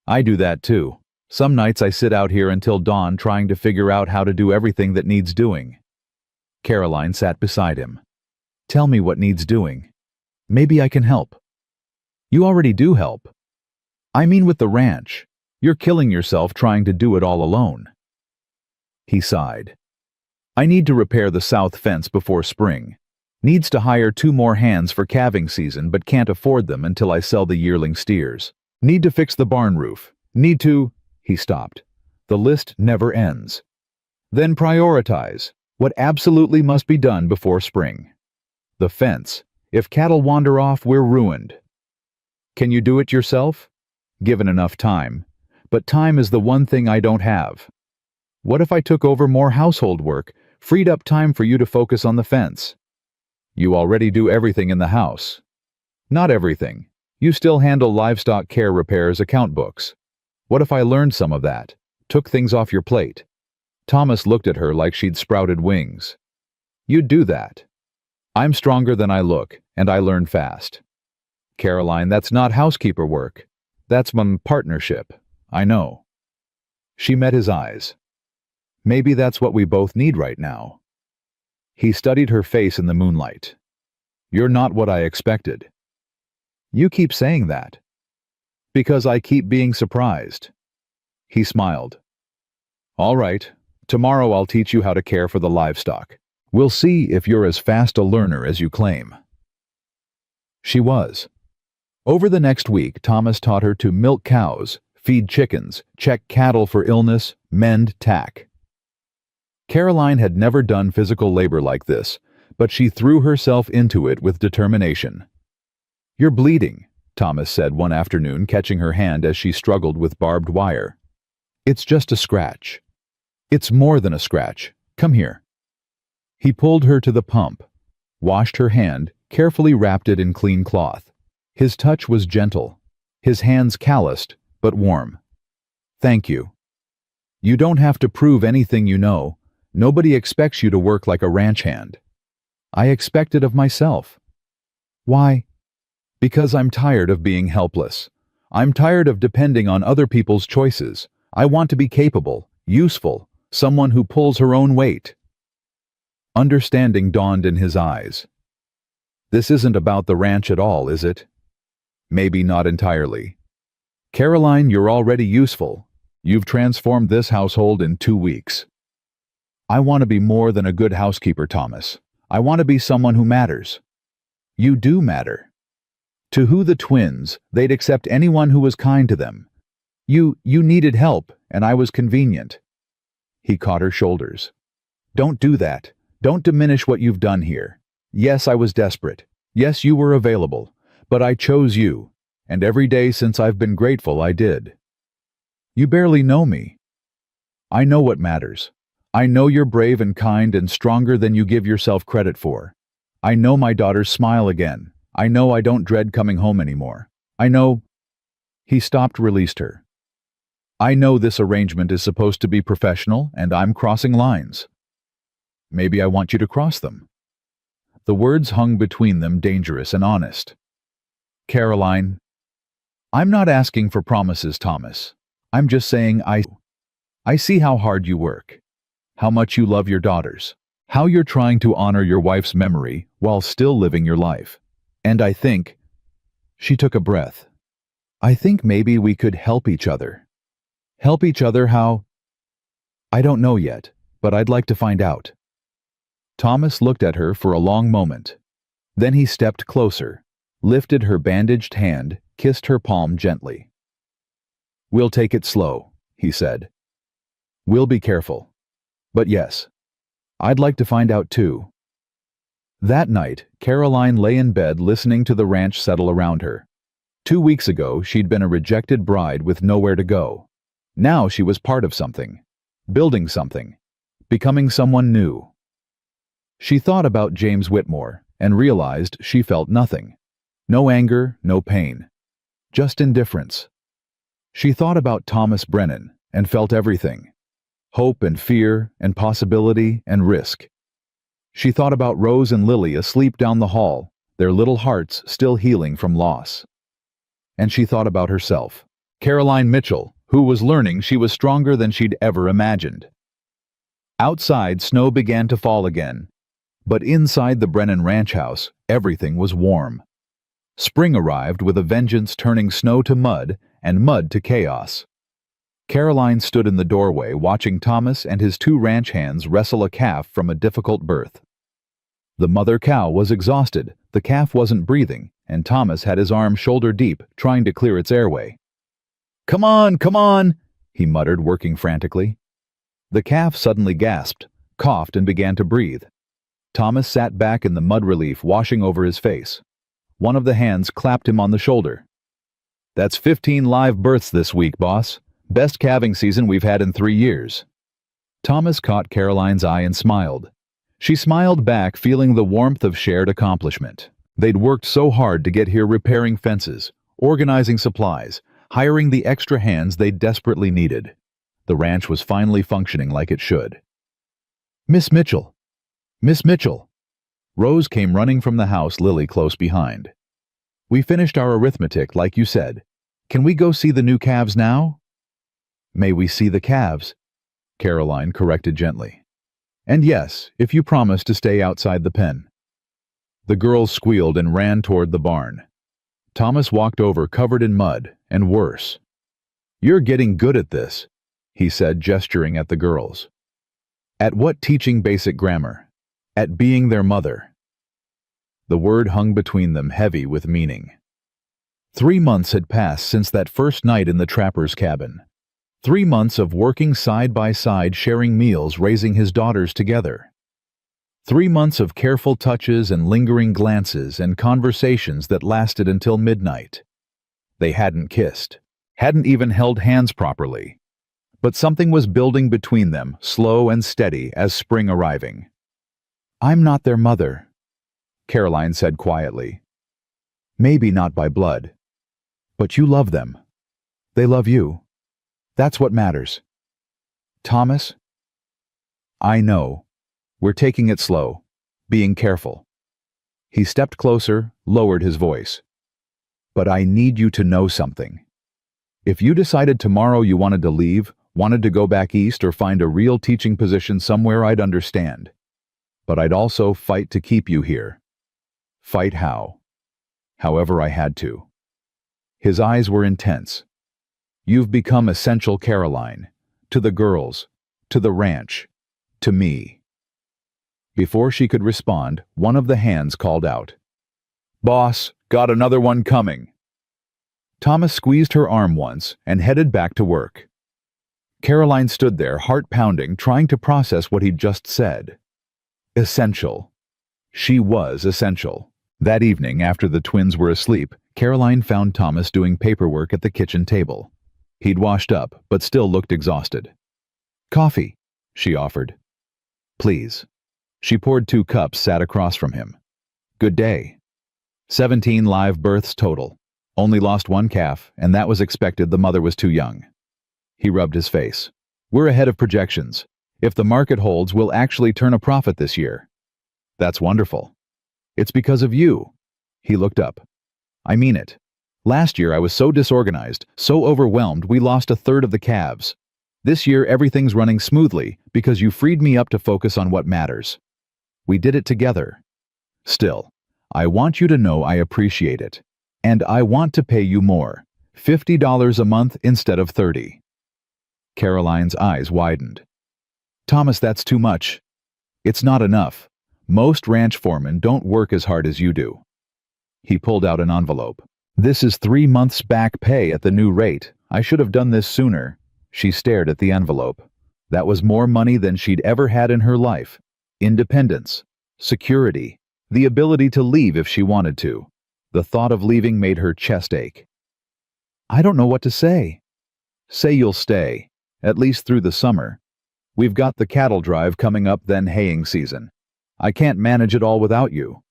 Speaker 1: I do that too. Some nights I sit out here until dawn trying to figure out how to do everything that needs doing. Caroline sat beside him. Tell me what needs doing. Maybe I can help. You already do help. I mean with the ranch. You're killing yourself trying to do it all alone. He sighed. I need to repair the south fence before spring. Needs to hire 2 more hands for calving season but can't afford them until I sell the yearling steers. Need to fix the barn roof. Need to... He stopped. The list never ends. Then prioritize what absolutely must be done before spring. The fence. If cattle wander off, we're ruined. Can you do it yourself? Given enough time. But time is the one thing I don't have. What if I took over more household work, freed up time for you to focus on the fence? You already do everything in the house. Not everything. You still handle livestock care repairs, account books. What if I learned some of that? Took things off your plate? Thomas looked at her like she'd sprouted wings. You'd do that. I'm stronger than I look, and I learn fast. Caroline, that's not housekeeper work. That's partnership. I know. She met his eyes. Maybe that's what we both need right now. He studied her face in the moonlight. You're not what I expected. You keep saying that. Because I keep being surprised. He smiled. All right, tomorrow I'll teach you how to care for the livestock. We'll see if you're as fast a learner as you claim. She was. Over the next week, Thomas taught her to milk cows, feed chickens, check cattle for illness, mend tack. Caroline had never done physical labor like this, but she threw herself into it with determination. You're bleeding, Thomas said one afternoon, catching her hand as she struggled with barbed wire. It's just a scratch. It's more than a scratch. Come here. He pulled her to the pump, washed her hand, carefully wrapped it in clean cloth. His touch was gentle, his hands calloused, but warm. Thank you. You don't have to prove anything you know. Nobody expects you to work like a ranch hand. I expect it of myself. Why? Because I'm tired of being helpless. I'm tired of depending on other people's choices. I want to be capable, useful, someone who pulls her own weight. Understanding dawned in his eyes. This isn't about the ranch at all, is it? Maybe not entirely. Caroline, you're already useful. You've transformed this household in 2 weeks. I want to be more than a good housekeeper, Thomas. I want to be someone who matters. You do matter. To who the twins, they'd accept anyone who was kind to them. You needed help, and I was convenient. He caught her shoulders. Don't do that. Don't diminish what you've done here. Yes, I was desperate. Yes, you were available. But I chose you, and every day since I've been grateful I did. You barely know me. I know what matters. I know you're brave and kind and stronger than you give yourself credit for. I know my daughters smile again. I know I don't dread coming home anymore. I know... He stopped, released her. I know this arrangement is supposed to be professional, and I'm crossing lines. Maybe I want you to cross them. The words hung between them, dangerous and honest. Caroline, I'm not asking for promises, Thomas. I'm just saying I see how hard you work, how much you love your daughters, how you're trying to honor your wife's memory while still living your life. And I think, she took a breath, I think maybe we could help each other. Help each other how? I don't know yet, but I'd like to find out. Thomas looked at her for a long moment. Then he stepped closer, lifted her bandaged hand, kissed her palm gently. We'll take it slow, he said. We'll be careful. But yes, I'd like to find out too. That night, Caroline lay in bed listening to the ranch settle around her. 2 weeks ago, she'd been a rejected bride with nowhere to go. Now she was part of something, building something, becoming someone new. She thought about James Whitmore and realized she felt nothing. No anger, no pain. Just indifference. She thought about Thomas Brennan and felt everything. Hope and fear and possibility and risk. She thought about Rose and Lily asleep down the hall, their little hearts still healing from loss. And she thought about herself, Caroline Mitchell, who was learning she was stronger than she'd ever imagined. Outside, snow began to fall again. But inside the Brennan ranch house, everything was warm. Spring arrived with a vengeance, turning snow to mud and mud to chaos. Caroline stood in the doorway watching Thomas and his 2 ranch hands wrestle a calf from a difficult birth. The mother cow was exhausted, the calf wasn't breathing, and Thomas had his arm shoulder deep, trying to clear its airway. Come on, he muttered, working frantically. The calf suddenly gasped, coughed, and began to breathe. Thomas sat back in the mud relief, washing over his face. One of the hands clapped him on the shoulder. That's 15 live births this week, boss. Best calving season we've had in 3 years. Thomas caught Caroline's eye and smiled. She smiled back, feeling the warmth of shared accomplishment. They'd worked so hard to get here, repairing fences, organizing supplies, hiring the extra hands they desperately needed. The ranch was finally functioning like it should. Miss Mitchell! Miss Mitchell! Rose came running from the house, Lily close behind. We finished our arithmetic, like you said. Can we go see the new calves now? May we see the calves? Caroline corrected gently. And yes, if you promise to stay outside the pen. The girls squealed and ran toward the barn. Thomas walked over, covered in mud, and worse. You're getting good at this, he said, gesturing at the girls. At what? Teaching basic grammar. At being their mother. The word hung between them, heavy with meaning. 3 months had passed since that first night in the trapper's cabin. 3 months of working side by side, sharing meals, raising his daughters together. 3 months of careful touches and lingering glances and conversations that lasted until midnight. They hadn't kissed, hadn't even held hands properly. But something was building between them, slow and steady as spring arriving. I'm not their mother, Caroline said quietly. Maybe not by blood. But you love them. They love you. That's what matters. Thomas? I know. We're taking it slow, being careful. He stepped closer, lowered his voice. But I need you to know something. If you decided tomorrow you wanted to leave, wanted to go back east or find a real teaching position somewhere, I'd understand. But I'd also fight to keep you here. Fight how? However I had to. His eyes were intense. You've become essential, Caroline, to the girls, to the ranch, to me. Before she could respond, one of the hands called out, Boss, got another one coming. Thomas squeezed her arm once and headed back to work. Caroline stood there, heart pounding, trying to process what he'd just said. Essential. She was essential. That evening, after the twins were asleep, Caroline found Thomas doing paperwork at the kitchen table. He'd washed up, but still looked exhausted. Coffee, she offered. Please. She poured 2 cups, sat across from him. Good day. 17 live births total. Only lost 1 calf, and that was expected. The mother was too young. He rubbed his face. We're ahead of projections. If the market holds, we'll actually turn a profit this year. That's wonderful. It's because of you. He looked up. I mean it. Last year I was so disorganized, so overwhelmed we lost a third of the calves. This year everything's running smoothly because you freed me up to focus on what matters. We did it together. Still, I want you to know I appreciate it. And I want to pay you more, $50 a month instead of $30. Caroline's eyes widened. Thomas, that's too much. It's not enough. Most ranch foremen don't work as hard as you do. He pulled out an envelope. This is 3 months back pay at the new rate. I should have done this sooner. She stared at the envelope. That was more money than she'd ever had in her life. Independence, security, the ability to leave if she wanted to. The thought of leaving made her chest ache. I don't know what to say. Say you'll stay, at least through the summer. We've got the cattle drive coming up, then haying season. I can't manage it all without you.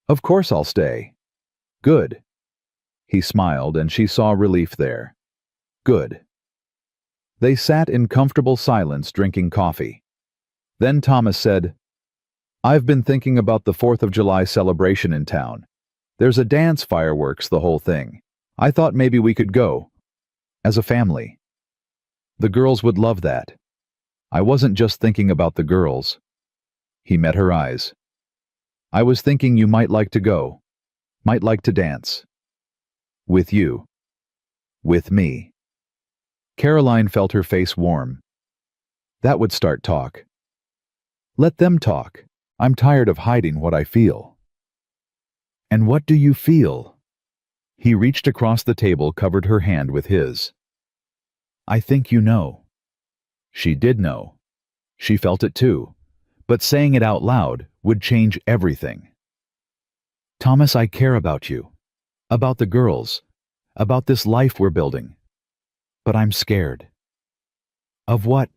Speaker 1: Of course I'll stay. Good. He smiled and she saw relief there. Good. They sat in comfortable silence drinking coffee. Then Thomas said, I've been thinking about the 4th of July celebration in town. There's a dance, fireworks, the whole thing. I thought maybe we could go. As a family. The girls would love that. I wasn't just thinking about the girls. He met her eyes. I was thinking you might like to go. Might like to dance. With you. With me. Caroline felt her face warm. That would start talk. Let them talk. I'm tired of hiding what I feel. And what do you feel? He reached across the table, covered her hand with his. I think you know. She did know. She felt it too, but saying it out loud would change everything. Thomas, I care about you. About the girls. About this life we're building. But I'm scared. Of what?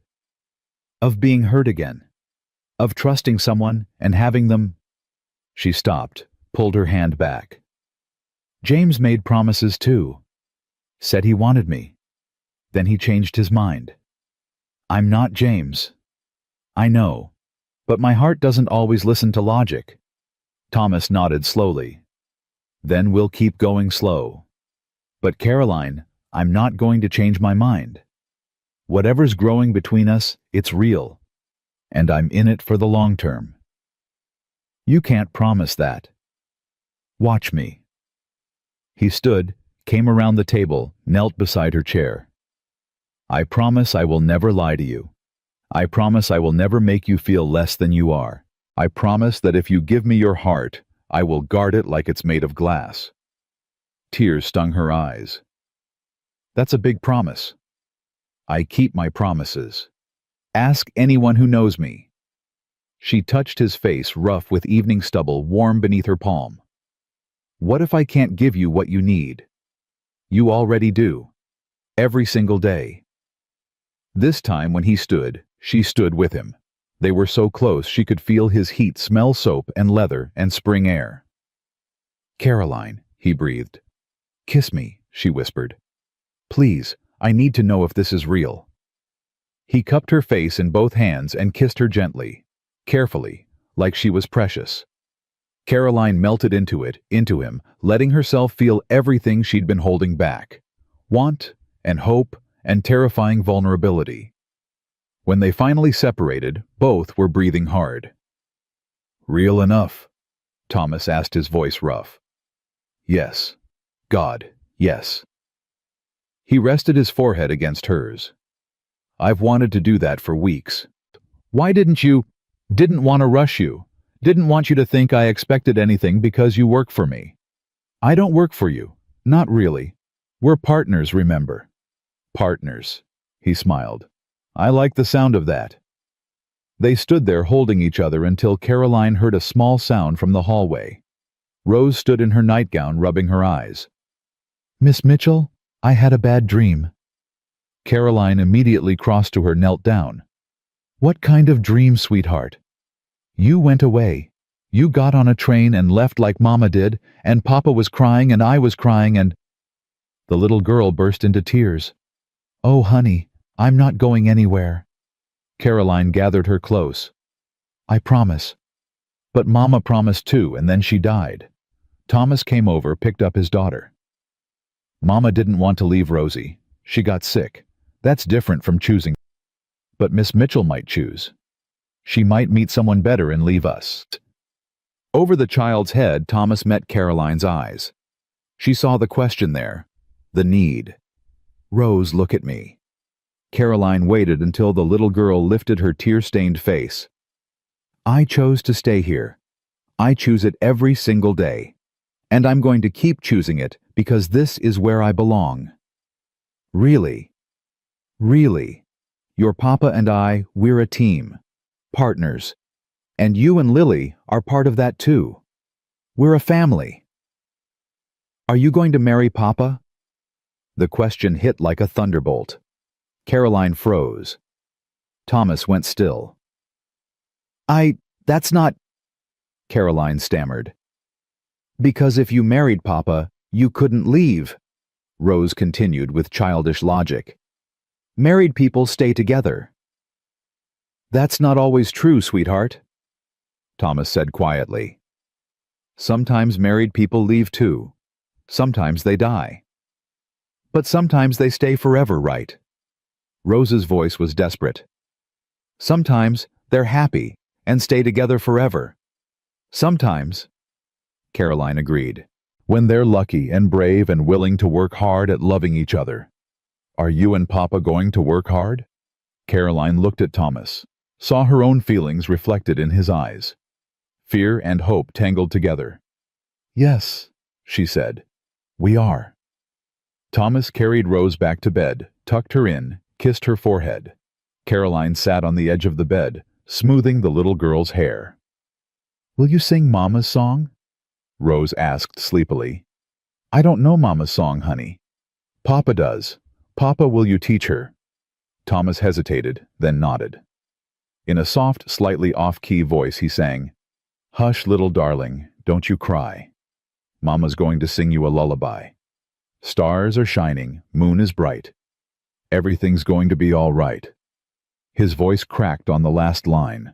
Speaker 1: Of being hurt again. Of trusting someone and having them. She stopped, pulled her hand back. James made promises too. Said he wanted me. Then he changed his mind. I'm not James. I know. But my heart doesn't always listen to logic. Thomas nodded slowly. Then we'll keep going slow. But Caroline, I'm not going to change my mind. Whatever's growing between us, it's real. And I'm in it for the long term. You can't promise that. Watch me. He stood, came around the table, knelt beside her chair. I promise I will never lie to you. I promise I will never make you feel less than you are. I promise that if you give me your heart, I will guard it like it's made of glass. Tears stung her eyes. That's a big promise. I keep my promises. Ask anyone who knows me. She touched his face, rough with evening stubble, warm beneath her palm. What if I can't give you what you need? You already do. Every single day. This time when he stood, she stood with him. They were so close she could feel his heat, smell soap and leather and spring air. Caroline, he breathed. Kiss me, she whispered. Please, I need to know if this is real. He cupped her face in both hands and kissed her gently, carefully, like she was precious. Caroline melted into him, letting herself feel everything she'd been holding back. Want and hope and terrifying vulnerability. When they finally separated, both were breathing hard. Real enough? Thomas asked, his voice rough. Yes. God, yes. He rested his forehead against hers. I've wanted to do that for weeks. Why didn't you? Didn't want to rush you. Didn't want you to think I expected anything because you work for me. I don't work for you. Not really. We're partners, remember? Partners. He smiled. I like the sound of that. They stood there holding each other until Caroline heard a small sound from the hallway. Rose stood in her nightgown, rubbing her eyes. Miss Mitchell, I had a bad dream. Caroline immediately crossed to her, knelt down. What kind of dream, sweetheart? You went away. You got on a train and left like Mama did, and Papa was crying and I was crying and... The little girl burst into tears. Oh, honey, I'm not going anywhere. Caroline gathered her close. I promise. But Mama promised too, and then she died. Thomas came over, picked up his daughter. Mama didn't want to leave Rosie. She got sick. That's different from choosing. But Miss Mitchell might choose. She might meet someone better and leave us. Over the child's head, Thomas met Caroline's eyes. She saw the question there, the need. Rose, look at me. Caroline waited until the little girl lifted her tear-stained face. I chose to stay here. I choose it every single day. And I'm going to keep choosing it because this is where I belong. Really? Really? Your papa and I, we're a team. Partners. And you and Lily are part of that too. We're a family. Are you going to marry Papa? The question hit like a thunderbolt. Caroline froze. Thomas went still. That's not... Caroline stammered. Because if you married Papa, you couldn't leave, Rose continued with childish logic. Married people stay together. That's not always true, sweetheart, Thomas said quietly. Sometimes married people leave too. Sometimes they die. But sometimes they stay forever, right? Rose's voice was desperate. Sometimes they're happy and stay together forever. Sometimes, Caroline agreed, when they're lucky and brave and willing to work hard at loving each other. Are you and Papa going to work hard? Caroline looked at Thomas, saw her own feelings reflected in his eyes. Fear and hope tangled together. Yes, she said, we are. Thomas carried Rose back to bed, tucked her in, kissed her forehead. Caroline sat on the edge of the bed, smoothing the little girl's hair. Will you sing Mama's song? Rose asked sleepily. I don't know Mama's song, honey. Papa does. Papa, will you teach her? Thomas hesitated, then nodded. In a soft, slightly off-key voice he sang, Hush, little darling, don't you cry. Mama's going to sing you a lullaby. Stars are shining, moon is bright. Everything's going to be all right. His voice cracked on the last line.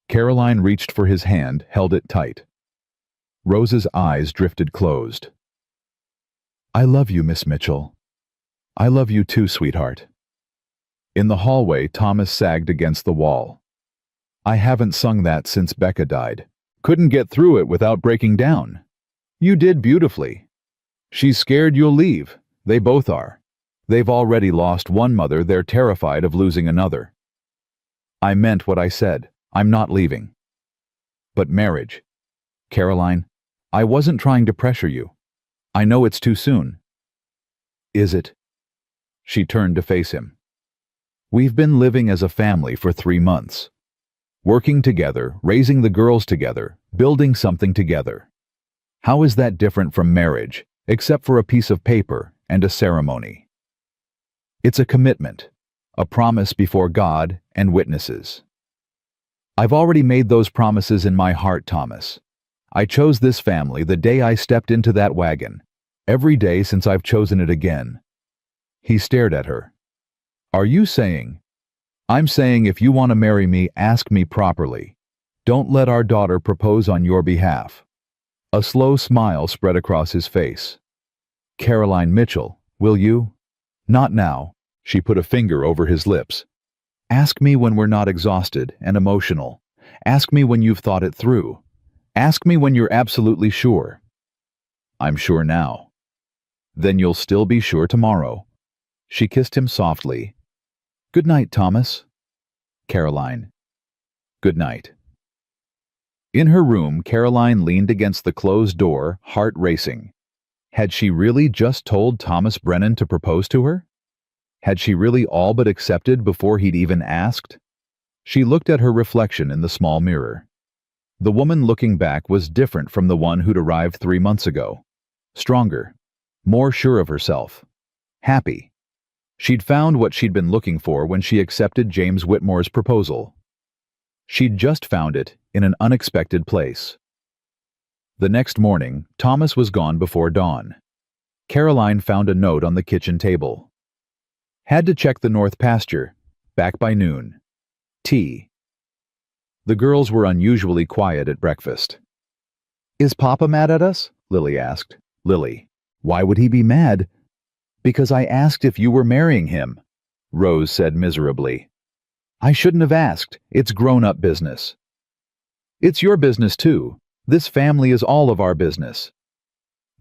Speaker 1: Caroline reached for his hand, held it tight. Rose's eyes drifted closed. I love you, Miss Mitchell. I love you too, sweetheart. In the hallway, Thomas sagged against the wall. I haven't sung that since Becca died. Couldn't get through it without breaking down. You did beautifully. She's scared you'll leave. They both are. They've already lost one mother, they're terrified of losing another. I meant what I said. I'm not leaving. But marriage. Caroline, I wasn't trying to pressure you. I know it's too soon. Is it? She turned to face him. We've been living as a family for 3 months. Working together, raising the girls together, building something together. How is that different from marriage, except for a piece of paper and a ceremony? It's a commitment, a promise before God and witnesses. I've already made those promises in my heart, Thomas. I chose this family the day I stepped into that wagon, every day since I've chosen it again. He stared at her. Are you saying? I'm saying if you want to marry me, ask me properly. Don't let our daughter propose on your behalf. A slow smile spread across his face. Caroline Mitchell, will you? Not now. She put a finger over his lips. Ask me when we're not exhausted and emotional. Ask me when you've thought it through. Ask me when you're absolutely sure. I'm sure now. Then you'll still be sure tomorrow. She kissed him softly. Good night, Thomas. Caroline. Good night. In her room, Caroline leaned against the closed door, heart racing. Had she really just told Thomas Brennan to propose to her? Had she really all but accepted before he'd even asked? She looked at her reflection in the small mirror. The woman looking back was different from the one who'd arrived 3 months ago. Stronger, more sure of herself, happy. She'd found what she'd been looking for when she accepted James Whitmore's proposal. She'd just found it in an unexpected place. The next morning, Thomas was gone before dawn. Caroline found a note on the kitchen table. Had to check the north pasture. Back by noon. Tea. The girls were unusually quiet at breakfast. Is Papa mad at us? Lily asked. Lily. Why would he be mad? Because I asked if you were marrying him, Rose said miserably. I shouldn't have asked. It's grown-up business. It's your business too. This family is all of our business.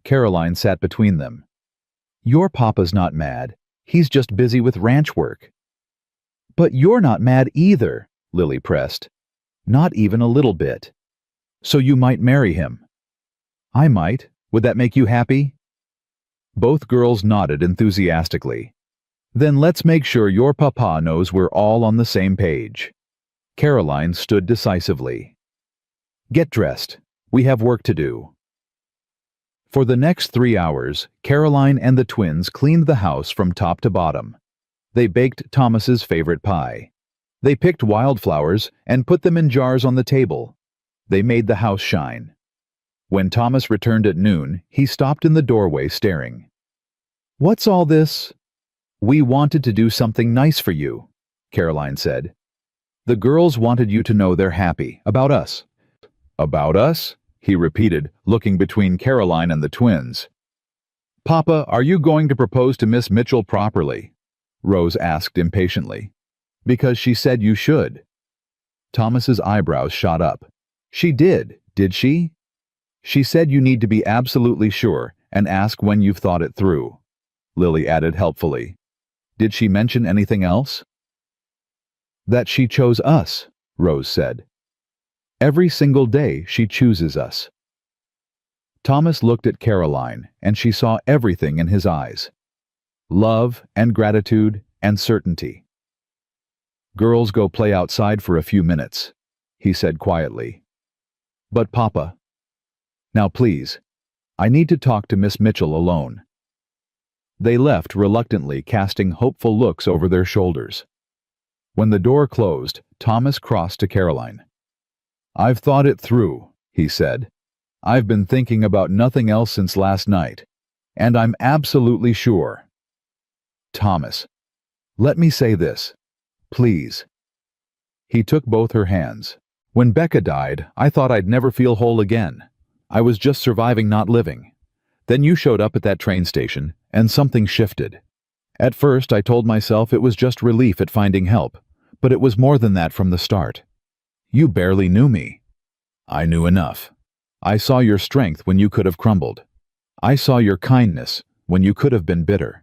Speaker 1: Caroline sat between them. Your papa's not mad. He's just busy with ranch work. But you're not mad either, Lily pressed. Not even a little bit. So you might marry him. I might. Would that make you happy? Both girls nodded enthusiastically. Then let's make sure your papa knows we're all on the same page. Caroline stood decisively. Get dressed. We have work to do. For the next 3 hours, Caroline and the twins cleaned the house from top to bottom. They baked Thomas's favorite pie. They picked wildflowers and put them in jars on the table. They made the house shine. When Thomas returned at noon, he stopped in the doorway staring. What's all this? We wanted to do something nice for you, Caroline said. The girls wanted you to know they're happy. About us. About us? He repeated, looking between Caroline and the twins. Papa, are you going to propose to Miss Mitchell properly? Rose asked impatiently. Because she said you should. Thomas's eyebrows shot up. She did she? She said you need to be absolutely sure and ask when you've thought it through, Lily added helpfully. Did she mention anything else? That she chose us, Rose said. Every single day she chooses us. Thomas looked at Caroline, and she saw everything in his eyes. Love and gratitude and certainty. Girls, go play outside for a few minutes, he said quietly. But Papa. Now please, I need to talk to Miss Mitchell alone. They left reluctantly, casting hopeful looks over their shoulders. When the door closed, Thomas crossed to Caroline. I've thought it through, he said. I've been thinking about nothing else since last night, and I'm absolutely sure. Thomas, let me say this, please. He took both her hands. When Becca died, I thought I'd never feel whole again. I was just surviving, not living. Then you showed up at that train station, and something shifted. At first, I told myself it was just relief at finding help, but it was more than that from the start. You barely knew me. I knew enough. I saw your strength when you could have crumbled. I saw your kindness when you could have been bitter.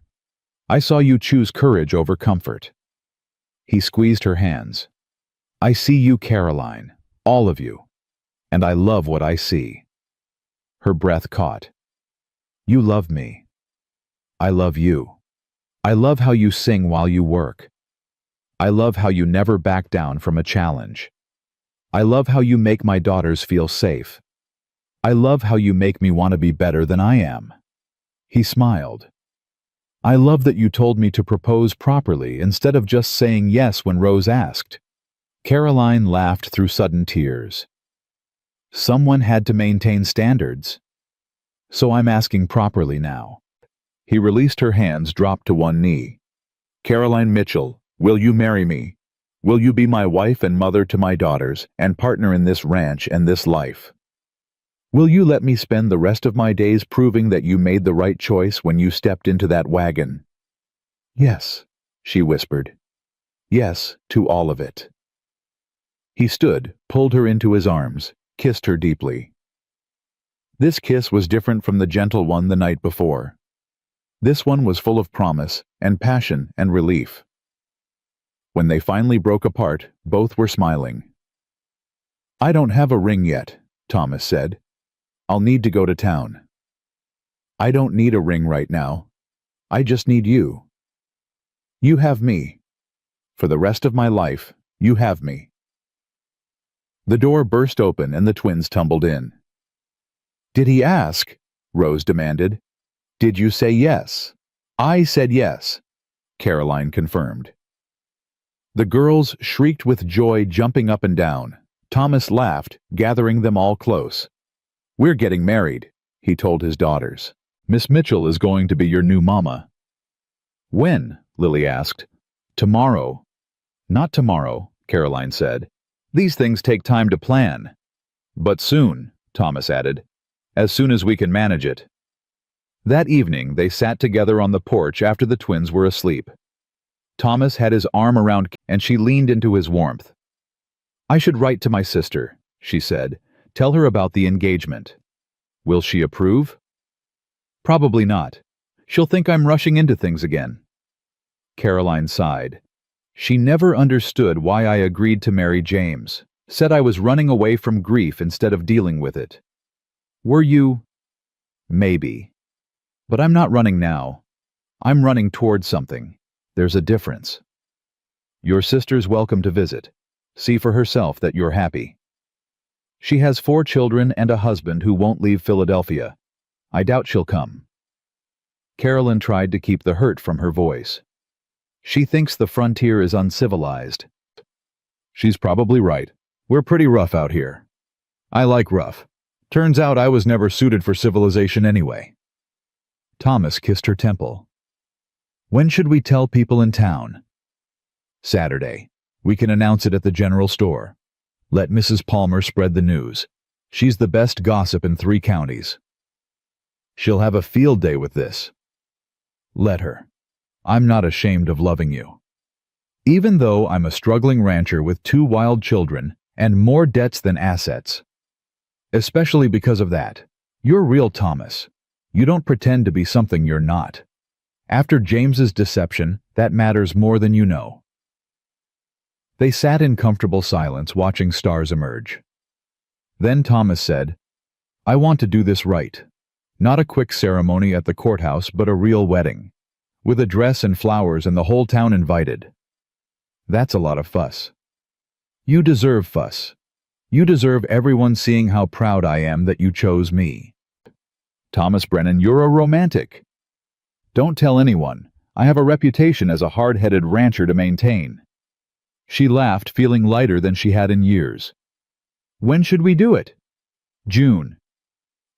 Speaker 1: I saw you choose courage over comfort. He squeezed her hands. I see you, Caroline, all of you, and I love what I see. Her breath caught. You love me. I love you. I love how you sing while you work. I love how you never back down from a challenge. I love how you make my daughters feel safe. I love how you make me want to be better than I am. He smiled. I love that you told me to propose properly instead of just saying yes when Rose asked. Caroline laughed through sudden tears. Someone had to maintain standards. So I'm asking properly now. He released her hands, dropped to one knee. Caroline Mitchell, will you marry me? Will you be my wife and mother to my daughters and partner in this ranch and this life? Will you let me spend the rest of my days proving that you made the right choice when you stepped into that wagon? Yes, she whispered. Yes, to all of it. He stood, pulled her into his arms, kissed her deeply. This kiss was different from the gentle one the night before. This one was full of promise and passion and relief. When they finally broke apart, both were smiling. I don't have a ring yet, Thomas said. I'll need to go to town. I don't need a ring right now. I just need you. You have me. For the rest of my life, you have me. The door burst open and the twins tumbled in. Did he ask? Rose demanded. Did you say yes? I said yes, Caroline confirmed. The girls shrieked with joy, jumping up and down. Thomas laughed, gathering them all close. We're getting married, he told his daughters. Miss Mitchell is going to be your new mama. When? Lily asked. Tomorrow. Not tomorrow, Caroline said. These things take time to plan. But soon, Thomas added. As soon as we can manage it. That evening, they sat together on the porch after the twins were asleep. Thomas had his arm around and she leaned into his warmth. "I should write to my sister," she said. "Tell her about the engagement." "Will she approve?" "Probably not. She'll think I'm rushing into things again." Caroline sighed. She never understood why I agreed to marry James. Said I was running away from grief instead of dealing with it. "Were you?" "Maybe. But I'm not running now. I'm running toward something. There's a difference." "Your sister's welcome to visit. See for herself that you're happy." "She has 4 children and a husband who won't leave Philadelphia. I doubt she'll come." Carolyn tried to keep the hurt from her voice. "She thinks the frontier is uncivilized." "She's probably right. We're pretty rough out here." "I like rough. Turns out I was never suited for civilization anyway." Thomas kissed her temple. "When should we tell people in town?" "Saturday. We can announce it at the general store. Let Mrs. Palmer spread the news. She's the best gossip in 3 counties. She'll have a field day with this." "Let her. I'm not ashamed of loving you. Even though I'm a struggling rancher with 2 wild children and more debts than assets. Especially because of that. You're real, Thomas. You don't pretend to be something you're not. After James's deception, that matters more than you know." They sat in comfortable silence watching stars emerge. Then Thomas said, "I want to do this right. Not a quick ceremony at the courthouse, but a real wedding. With a dress and flowers and the whole town invited. That's a lot of fuss." "You deserve fuss. You deserve everyone seeing how proud I am that you chose me." "Thomas Brennan, you're a romantic." "Don't tell anyone. I have a reputation as a hard-headed rancher to maintain." She laughed, feeling lighter than she had in years. "When should we do it?" "June.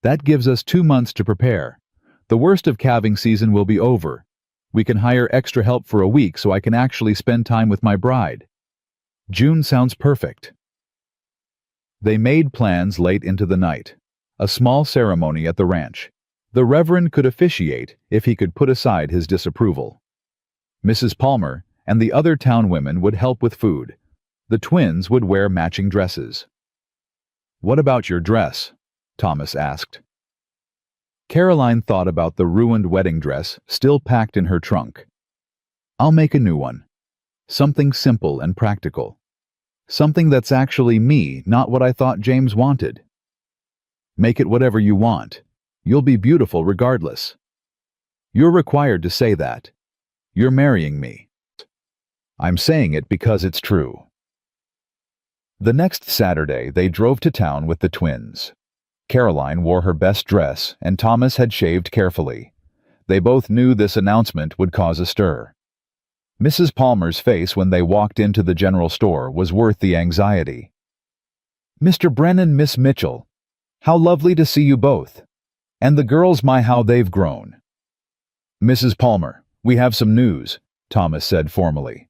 Speaker 1: That gives us 2 months to prepare. The worst of calving season will be over. We can hire extra help for a week so I can actually spend time with my bride. June sounds perfect." They made plans late into the night. A small ceremony at the ranch. The Reverend could officiate if he could put aside his disapproval. Mrs. Palmer and the other town women would help with food. The twins would wear matching dresses. "What about your dress?" Thomas asked. Caroline thought about the ruined wedding dress still packed in her trunk. "I'll make a new one. Something simple and practical. Something that's actually me, not what I thought James wanted." "Make it whatever you want. You'll be beautiful regardless." "You're required to say that. You're marrying me." "I'm saying it because it's true." The next Saturday, they drove to town with the twins. Caroline wore her best dress, and Thomas had shaved carefully. They both knew this announcement would cause a stir. Mrs. Palmer's face when they walked into the general store was worth the anxiety. "Mr. Brennan, Miss Mitchell. How lovely to see you both. And the girls, my how they've grown." "Mrs. Palmer, we have some news," Thomas said formally.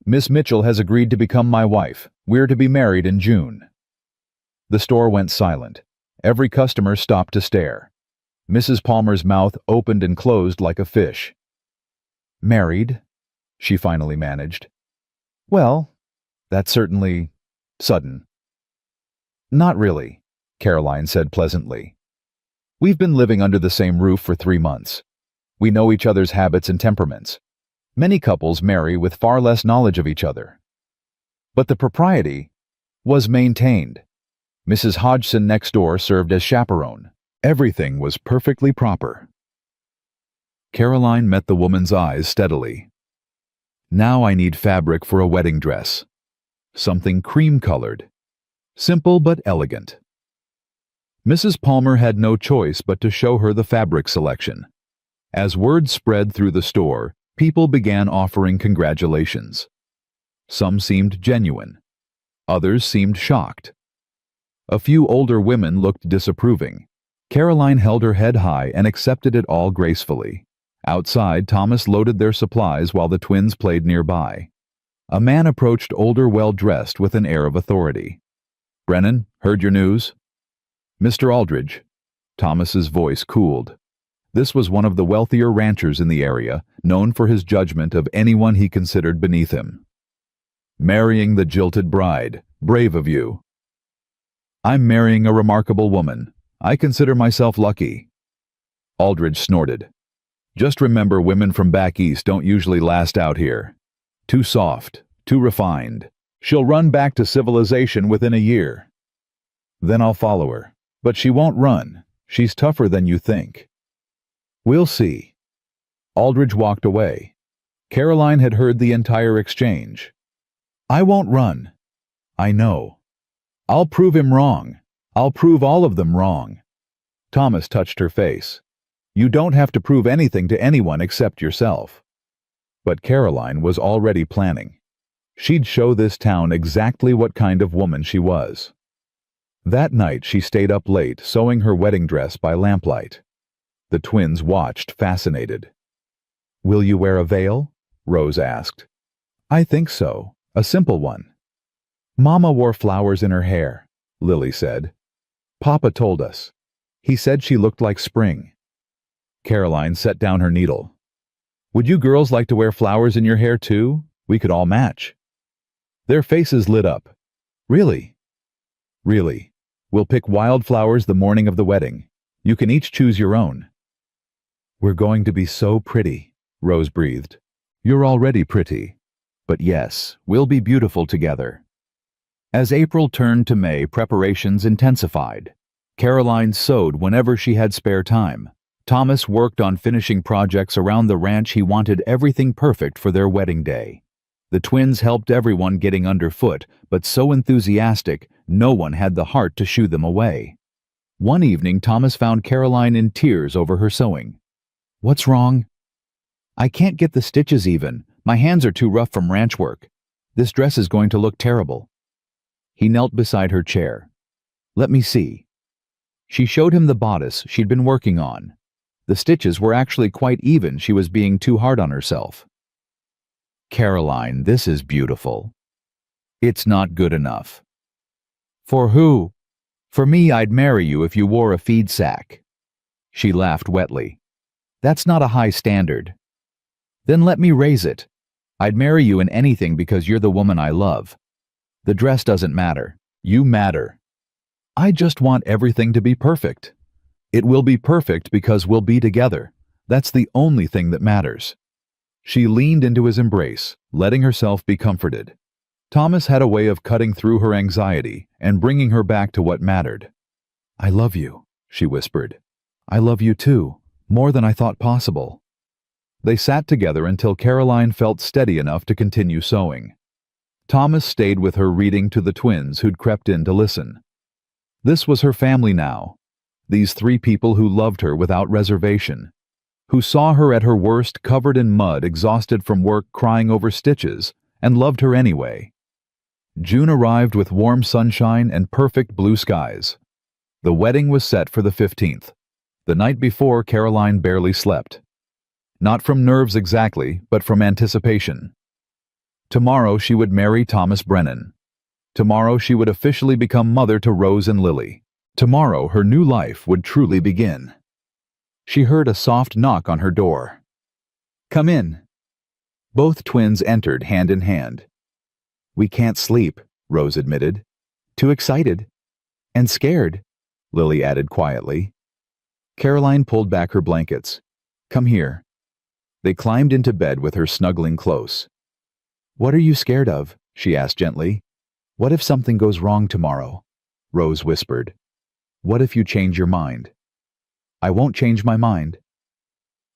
Speaker 1: "Miss Mitchell has agreed to become my wife. We're to be married in June." The store went silent. Every customer stopped to stare. Mrs. Palmer's mouth opened and closed like a fish. "Married?" she finally managed. "Well, that's certainly sudden." "Not really," Caroline said pleasantly. "We've been living under the same roof for 3 months. We know each other's habits and temperaments. Many couples marry with far less knowledge of each other. But the propriety was maintained. Mrs. Hodgson next door served as chaperone. Everything was perfectly proper." Caroline met the woman's eyes steadily. "Now I need fabric for a wedding dress. Something cream-colored. Simple but elegant." Mrs. Palmer had no choice but to show her the fabric selection. As word spread through the store, people began offering congratulations. Some seemed genuine. Others seemed shocked. A few older women looked disapproving. Caroline held her head high and accepted it all gracefully. Outside, Thomas loaded their supplies while the twins played nearby. A man approached older, well-dressed with an air of authority. "Brennan, heard your news?" "Mr. Aldridge." Thomas's voice cooled. This was one of the wealthier ranchers in the area, known for his judgment of anyone he considered beneath him. Marrying the jilted bride. Brave of you. I'm marrying a remarkable woman. I consider myself lucky. Aldridge snorted. Just remember, women from back east don't usually last out here. Too soft, too refined. She'll run back to civilization within a year. Then I'll follow her. But she won't run. She's tougher than you think. We'll see. Aldridge walked away. Caroline had heard the entire exchange. I won't run. I know. I'll prove him wrong. I'll prove all of them wrong. Thomas touched her face. You don't have to prove anything to anyone except yourself. But Caroline was already planning. She'd show this town exactly what kind of woman she was. That night she stayed up late sewing her wedding dress by lamplight. The twins watched, fascinated. Will you wear a veil? Rose asked. I think so. A simple one. Mama wore flowers in her hair, Lily said. Papa told us. He said she looked like spring. Caroline set down her needle. Would you girls like to wear flowers in your hair too? We could all match. Their faces lit up. Really? Really. We'll pick wildflowers the morning of the wedding. You can each choose your own. We're going to be so pretty, Rose breathed. You're already pretty. But yes, we'll be beautiful together. As April turned to May, preparations intensified. Caroline sewed whenever she had spare time. Thomas worked on finishing projects around the ranch. He wanted everything perfect for their wedding day. The twins helped everyone getting underfoot, but so enthusiastic, no one had the heart to shoo them away. One evening, Thomas found Caroline in tears over her sewing. What's wrong? I can't get the stitches even. My hands are too rough from ranch work. This dress is going to look terrible. He knelt beside her chair. Let me see. She showed him the bodice she'd been working on. The stitches were actually quite even. She was being too hard on herself. Caroline, this is beautiful. It's not good enough. For who? For me, I'd marry you if you wore a feed sack. She laughed wetly. That's not a high standard. Then let me raise it. I'd marry you in anything because you're the woman I love. The dress doesn't matter. You matter. I just want everything to be perfect. It will be perfect because we'll be together. That's the only thing that matters. She leaned into his embrace, letting herself be comforted. Thomas had a way of cutting through her anxiety and bringing her back to what mattered. I love you, she whispered. I love you too, more than I thought possible. They sat together until Caroline felt steady enough to continue sewing. Thomas stayed with her, reading to the twins who'd crept in to listen. This was her family now. These three people who loved her without reservation, who saw her at her worst, covered in mud, exhausted from work, crying over stitches, and loved her anyway. June arrived with warm sunshine and perfect blue skies. The wedding was set for the 15th. The night before, Caroline barely slept. Not from nerves exactly, but from anticipation. Tomorrow she would marry Thomas Brennan. Tomorrow she would officially become mother to Rose and Lily. Tomorrow her new life would truly begin. She heard a soft knock on her door. Come in. Both twins entered hand in hand. We can't sleep, Rose admitted. Too excited. And scared, Lily added quietly. Caroline pulled back her blankets. Come here. They climbed into bed with her snuggling close. What are you scared of? She asked gently. What if something goes wrong tomorrow? Rose whispered. What if you change your mind? I won't change my mind.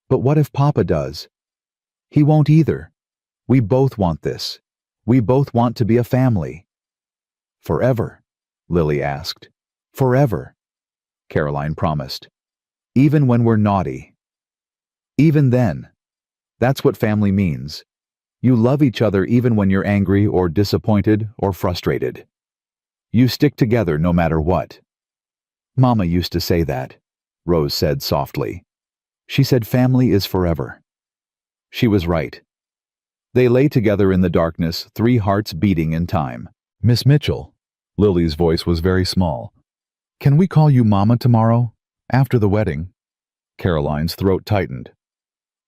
Speaker 1: But what if Papa does? He won't either. We both want this. We both want to be a family. Forever? Lily asked. Forever, Caroline promised. Even when we're naughty. Even then. That's what family means. You love each other even when you're angry or disappointed or frustrated. You stick together no matter what. Mama used to say that, Rose said softly. She said family is forever. She was right. They lay together in the darkness, three hearts beating in time. Miss Mitchell, Lily's voice was very small. Can we call you Mama tomorrow, after the wedding? Caroline's throat tightened.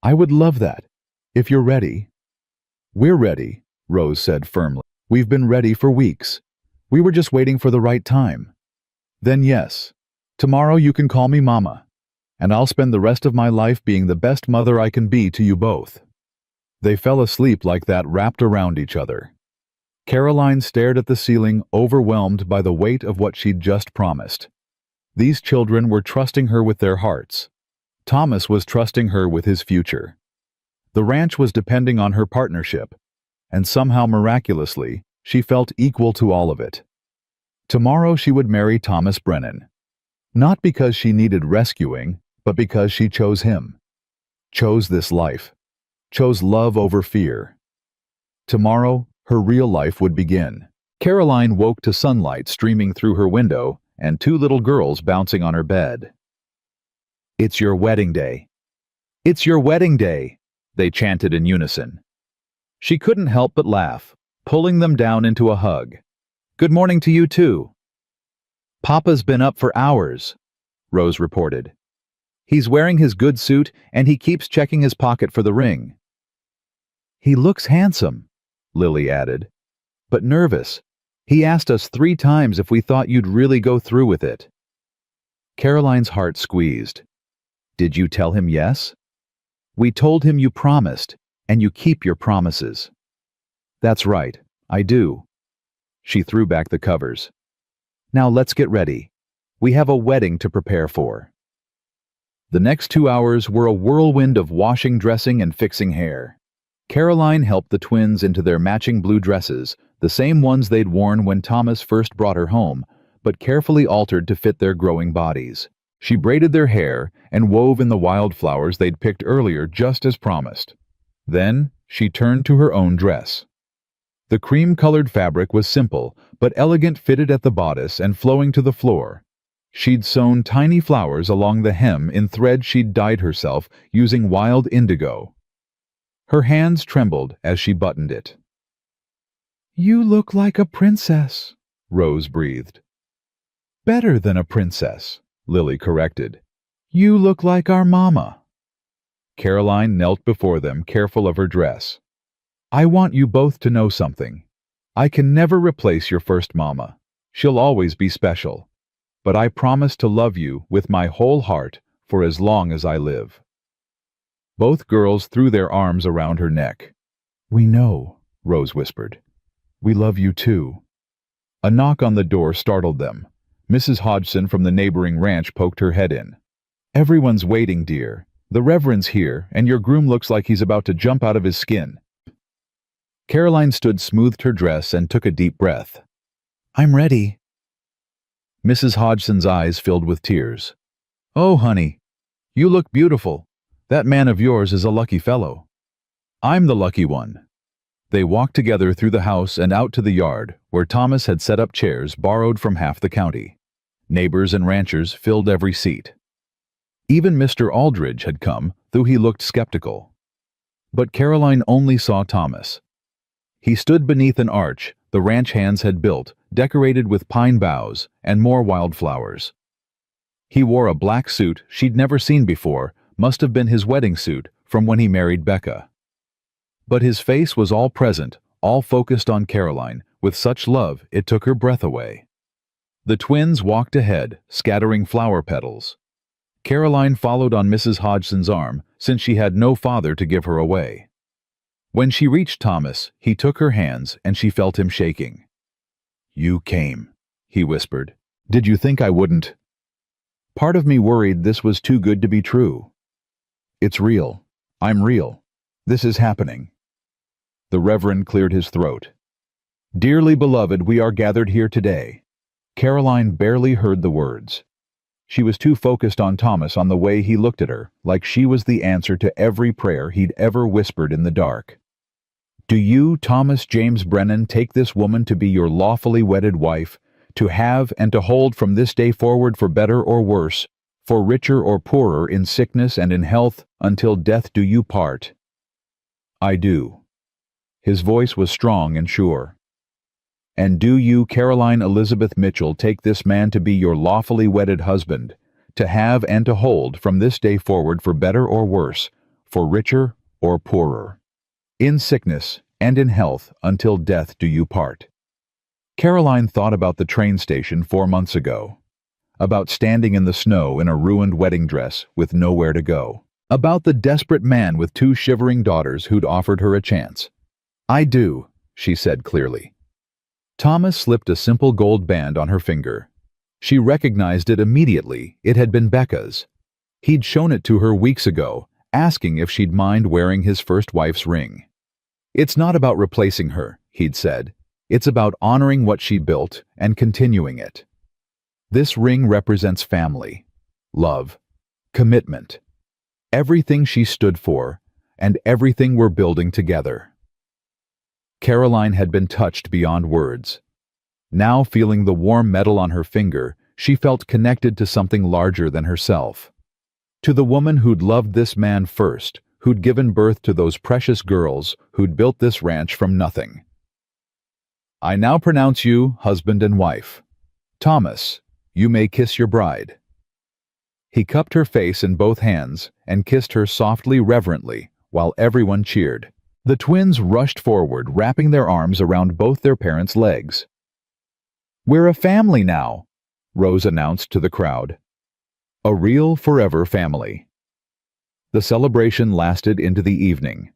Speaker 1: "I would love that, if you're ready." "We're ready," Rose said firmly. "We've been ready for weeks. We were just waiting for the right time." "Then yes, tomorrow you can call me Mama, and I'll spend the rest of my life being the best mother I can be to you both." They fell asleep like that, wrapped around each other. Caroline stared at the ceiling, overwhelmed by the weight of what she'd just promised. These children were trusting her with their hearts. Thomas was trusting her with his future. The ranch was depending on her partnership, and somehow miraculously, she felt equal to all of it. Tomorrow she would marry Thomas Brennan. Not because she needed rescuing, but because she chose him. Chose this life. Chose love over fear. Tomorrow, her real life would begin. Caroline woke to sunlight streaming through her window and two little girls bouncing on her bed. "It's your wedding day. It's your wedding day," they chanted in unison. She couldn't help but laugh, pulling them down into a hug. "Good morning to you too." "Papa's been up for hours," Rose reported. "He's wearing his good suit and he keeps checking his pocket for the ring." "He looks handsome," Lily added, "but nervous. He asked us 3 times if we thought you'd really go through with it." Caroline's heart squeezed. "Did you tell him yes?" "We told him you promised, and you keep your promises." "That's right, I do." She threw back the covers. "Now let's get ready. We have a wedding to prepare for." The next 2 hours were a whirlwind of washing, dressing, and fixing hair. Caroline helped the twins into their matching blue dresses, the same ones they'd worn when Thomas first brought her home, but carefully altered to fit their growing bodies. She braided their hair and wove in the wildflowers they'd picked earlier just as promised. Then she turned to her own dress. The cream-colored fabric was simple, but elegant, fitted at the bodice and flowing to the floor. She'd sewn tiny flowers along the hem in thread she'd dyed herself using wild indigo. Her hands trembled as she buttoned it. "You look like a princess," Rose breathed. "Better than a princess," Lily corrected. "You look like our mama." Caroline knelt before them, careful of her dress. "I want you both to know something. I can never replace your first mama. She'll always be special. But I promise to love you with my whole heart for as long as I live." Both girls threw their arms around her neck. "We know," Rose whispered. "We love you too." A knock on the door startled them. Mrs. Hodgson from the neighboring ranch poked her head in. "Everyone's waiting, dear. The Reverend's here, and your groom looks like he's about to jump out of his skin." Caroline smoothed her dress and took a deep breath. "I'm ready." Mrs. Hodgson's eyes filled with tears. "Oh, honey, you look beautiful. That man of yours is a lucky fellow." "I'm the lucky one." They walked together through the house and out to the yard, where Thomas had set up chairs borrowed from half the county. Neighbors and ranchers filled every seat. Even Mr. Aldridge had come, though he looked skeptical. But Caroline only saw Thomas. He stood beneath an arch the ranch hands had built, decorated with pine boughs and more wildflowers. He wore a black suit she'd never seen before, must have been his wedding suit from when he married Becca. But his face was all present, all focused on Caroline, with such love it took her breath away. The twins walked ahead, scattering flower petals. Caroline followed on Mrs. Hodgson's arm, since she had no father to give her away. When she reached Thomas, he took her hands and she felt him shaking. "You came," he whispered. "Did you think I wouldn't?" "Part of me worried this was too good to be true." "It's real. I'm real. This is happening." The Reverend cleared his throat. "Dearly beloved, we are gathered here today." Caroline barely heard the words. She was too focused on Thomas, on the way he looked at her, like she was the answer to every prayer he'd ever whispered in the dark. "Do you, Thomas James Brennan, take this woman to be your lawfully wedded wife, to have and to hold from this day forward for better or worse, for richer or poorer, in sickness and in health, until death do you part?" "I do." His voice was strong and sure. "And do you, Caroline Elizabeth Mitchell, take this man to be your lawfully wedded husband, to have and to hold from this day forward for better or worse, for richer or poorer. In sickness and in health until death do you part. Caroline thought about the train station 4 months ago, about standing in the snow in a ruined wedding dress with nowhere to go, about the desperate man with 2 shivering daughters who'd offered her a chance. "I do," she said clearly. Thomas slipped a simple gold band on her finger. She recognized it immediately. It had been Becca's. He'd shown it to her weeks ago, asking if she'd mind wearing his first wife's ring. "It's not about replacing her," he'd said. "It's about honoring what she built and continuing it. This ring represents family, love, commitment, everything she stood for, and everything we're building together." Caroline had been touched beyond words. Now, feeling the warm metal on her finger, she felt connected to something larger than herself. To the woman who'd loved this man first, who'd given birth to those precious girls, who'd built this ranch from nothing. "I now pronounce you husband and wife. Thomas, you may kiss your bride." He cupped her face in both hands and kissed her softly, reverently, while everyone cheered. The twins rushed forward, wrapping their arms around both their parents' legs. "We're a family now," Rose announced to the crowd. A real, forever family. The celebration lasted into the evening.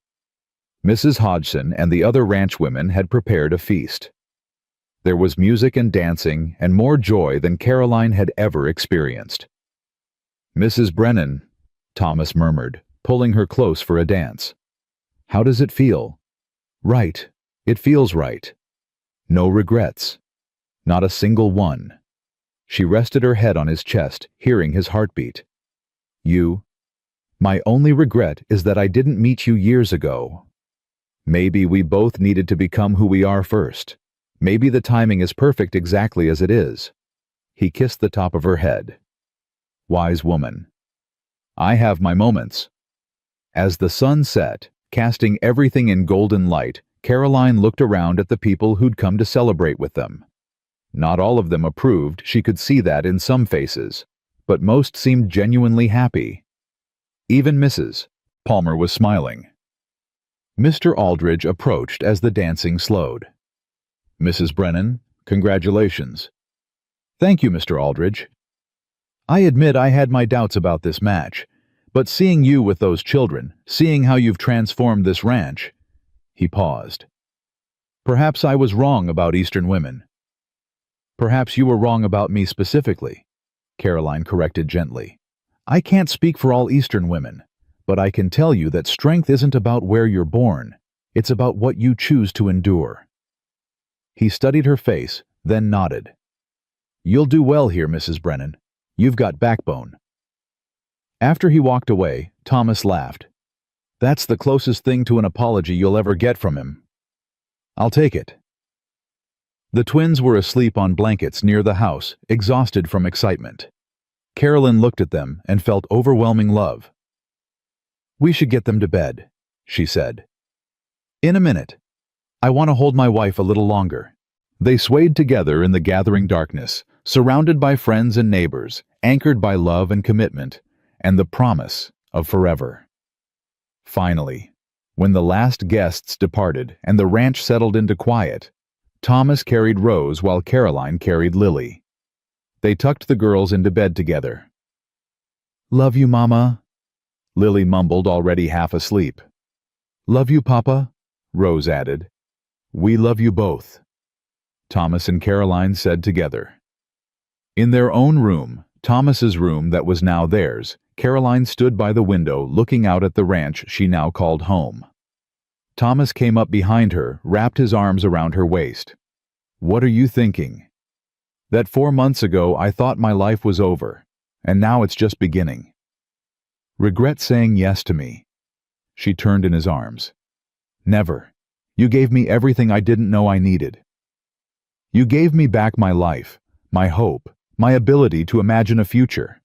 Speaker 1: Mrs. Hodgson and the other ranch women had prepared a feast. There was music and dancing and more joy than Caroline had ever experienced. "Mrs. Brennan," Thomas murmured, pulling her close for a dance. "How does it feel?" "Right. It feels right. No regrets. Not a single one." She rested her head on his chest, hearing his heartbeat. My only regret is that I didn't meet you years ago. Maybe we both needed to become who we are first. Maybe the timing is perfect exactly as it is." He kissed the top of her head. "Wise woman. I have my moments." As the sun set, casting everything in golden light, Caroline looked around at the people who'd come to celebrate with them. Not all of them approved, she could see that in some faces, but most seemed genuinely happy. Even Mrs. Palmer was smiling. Mr. Aldridge approached as the dancing slowed. "Mrs. Brennan, congratulations." "Thank you, Mr. Aldridge. I admit I had my doubts about this match, but seeing you with those children, seeing how you've transformed this ranch..." He paused. "Perhaps I was wrong about Eastern women." "Perhaps you were wrong about me specifically," Caroline corrected gently. "I can't speak for all Eastern women, but I can tell you that strength isn't about where you're born. It's about what you choose to endure." He studied her face, then nodded. "You'll do well here, Mrs. Brennan. You've got backbone." After he walked away, Thomas laughed. "That's the closest thing to an apology you'll ever get from him." "I'll take it." The twins were asleep on blankets near the house, exhausted from excitement. Carolyn looked at them and felt overwhelming love. "We should get them to bed," she said. "In a minute. I want to hold my wife a little longer." They swayed together in the gathering darkness, surrounded by friends and neighbors, anchored by love and commitment, and the promise of forever. Finally, when the last guests departed and the ranch settled into quiet, Thomas carried Rose while Caroline carried Lily. They tucked the girls into bed together. "Love you, Mama," Lily mumbled, already half asleep. "Love you, Papa," Rose added. "We love you both," Thomas and Caroline said together. In their own room, Thomas's room that was now theirs, Caroline stood by the window looking out at the ranch she now called home. Thomas came up behind her, wrapped his arms around her waist. "What are you thinking?" "That 4 months ago I thought my life was over, and now it's just beginning." "Regret saying yes to me?" She turned in his arms. "Never. You gave me everything I didn't know I needed. You gave me back my life, my hope, my ability to imagine a future."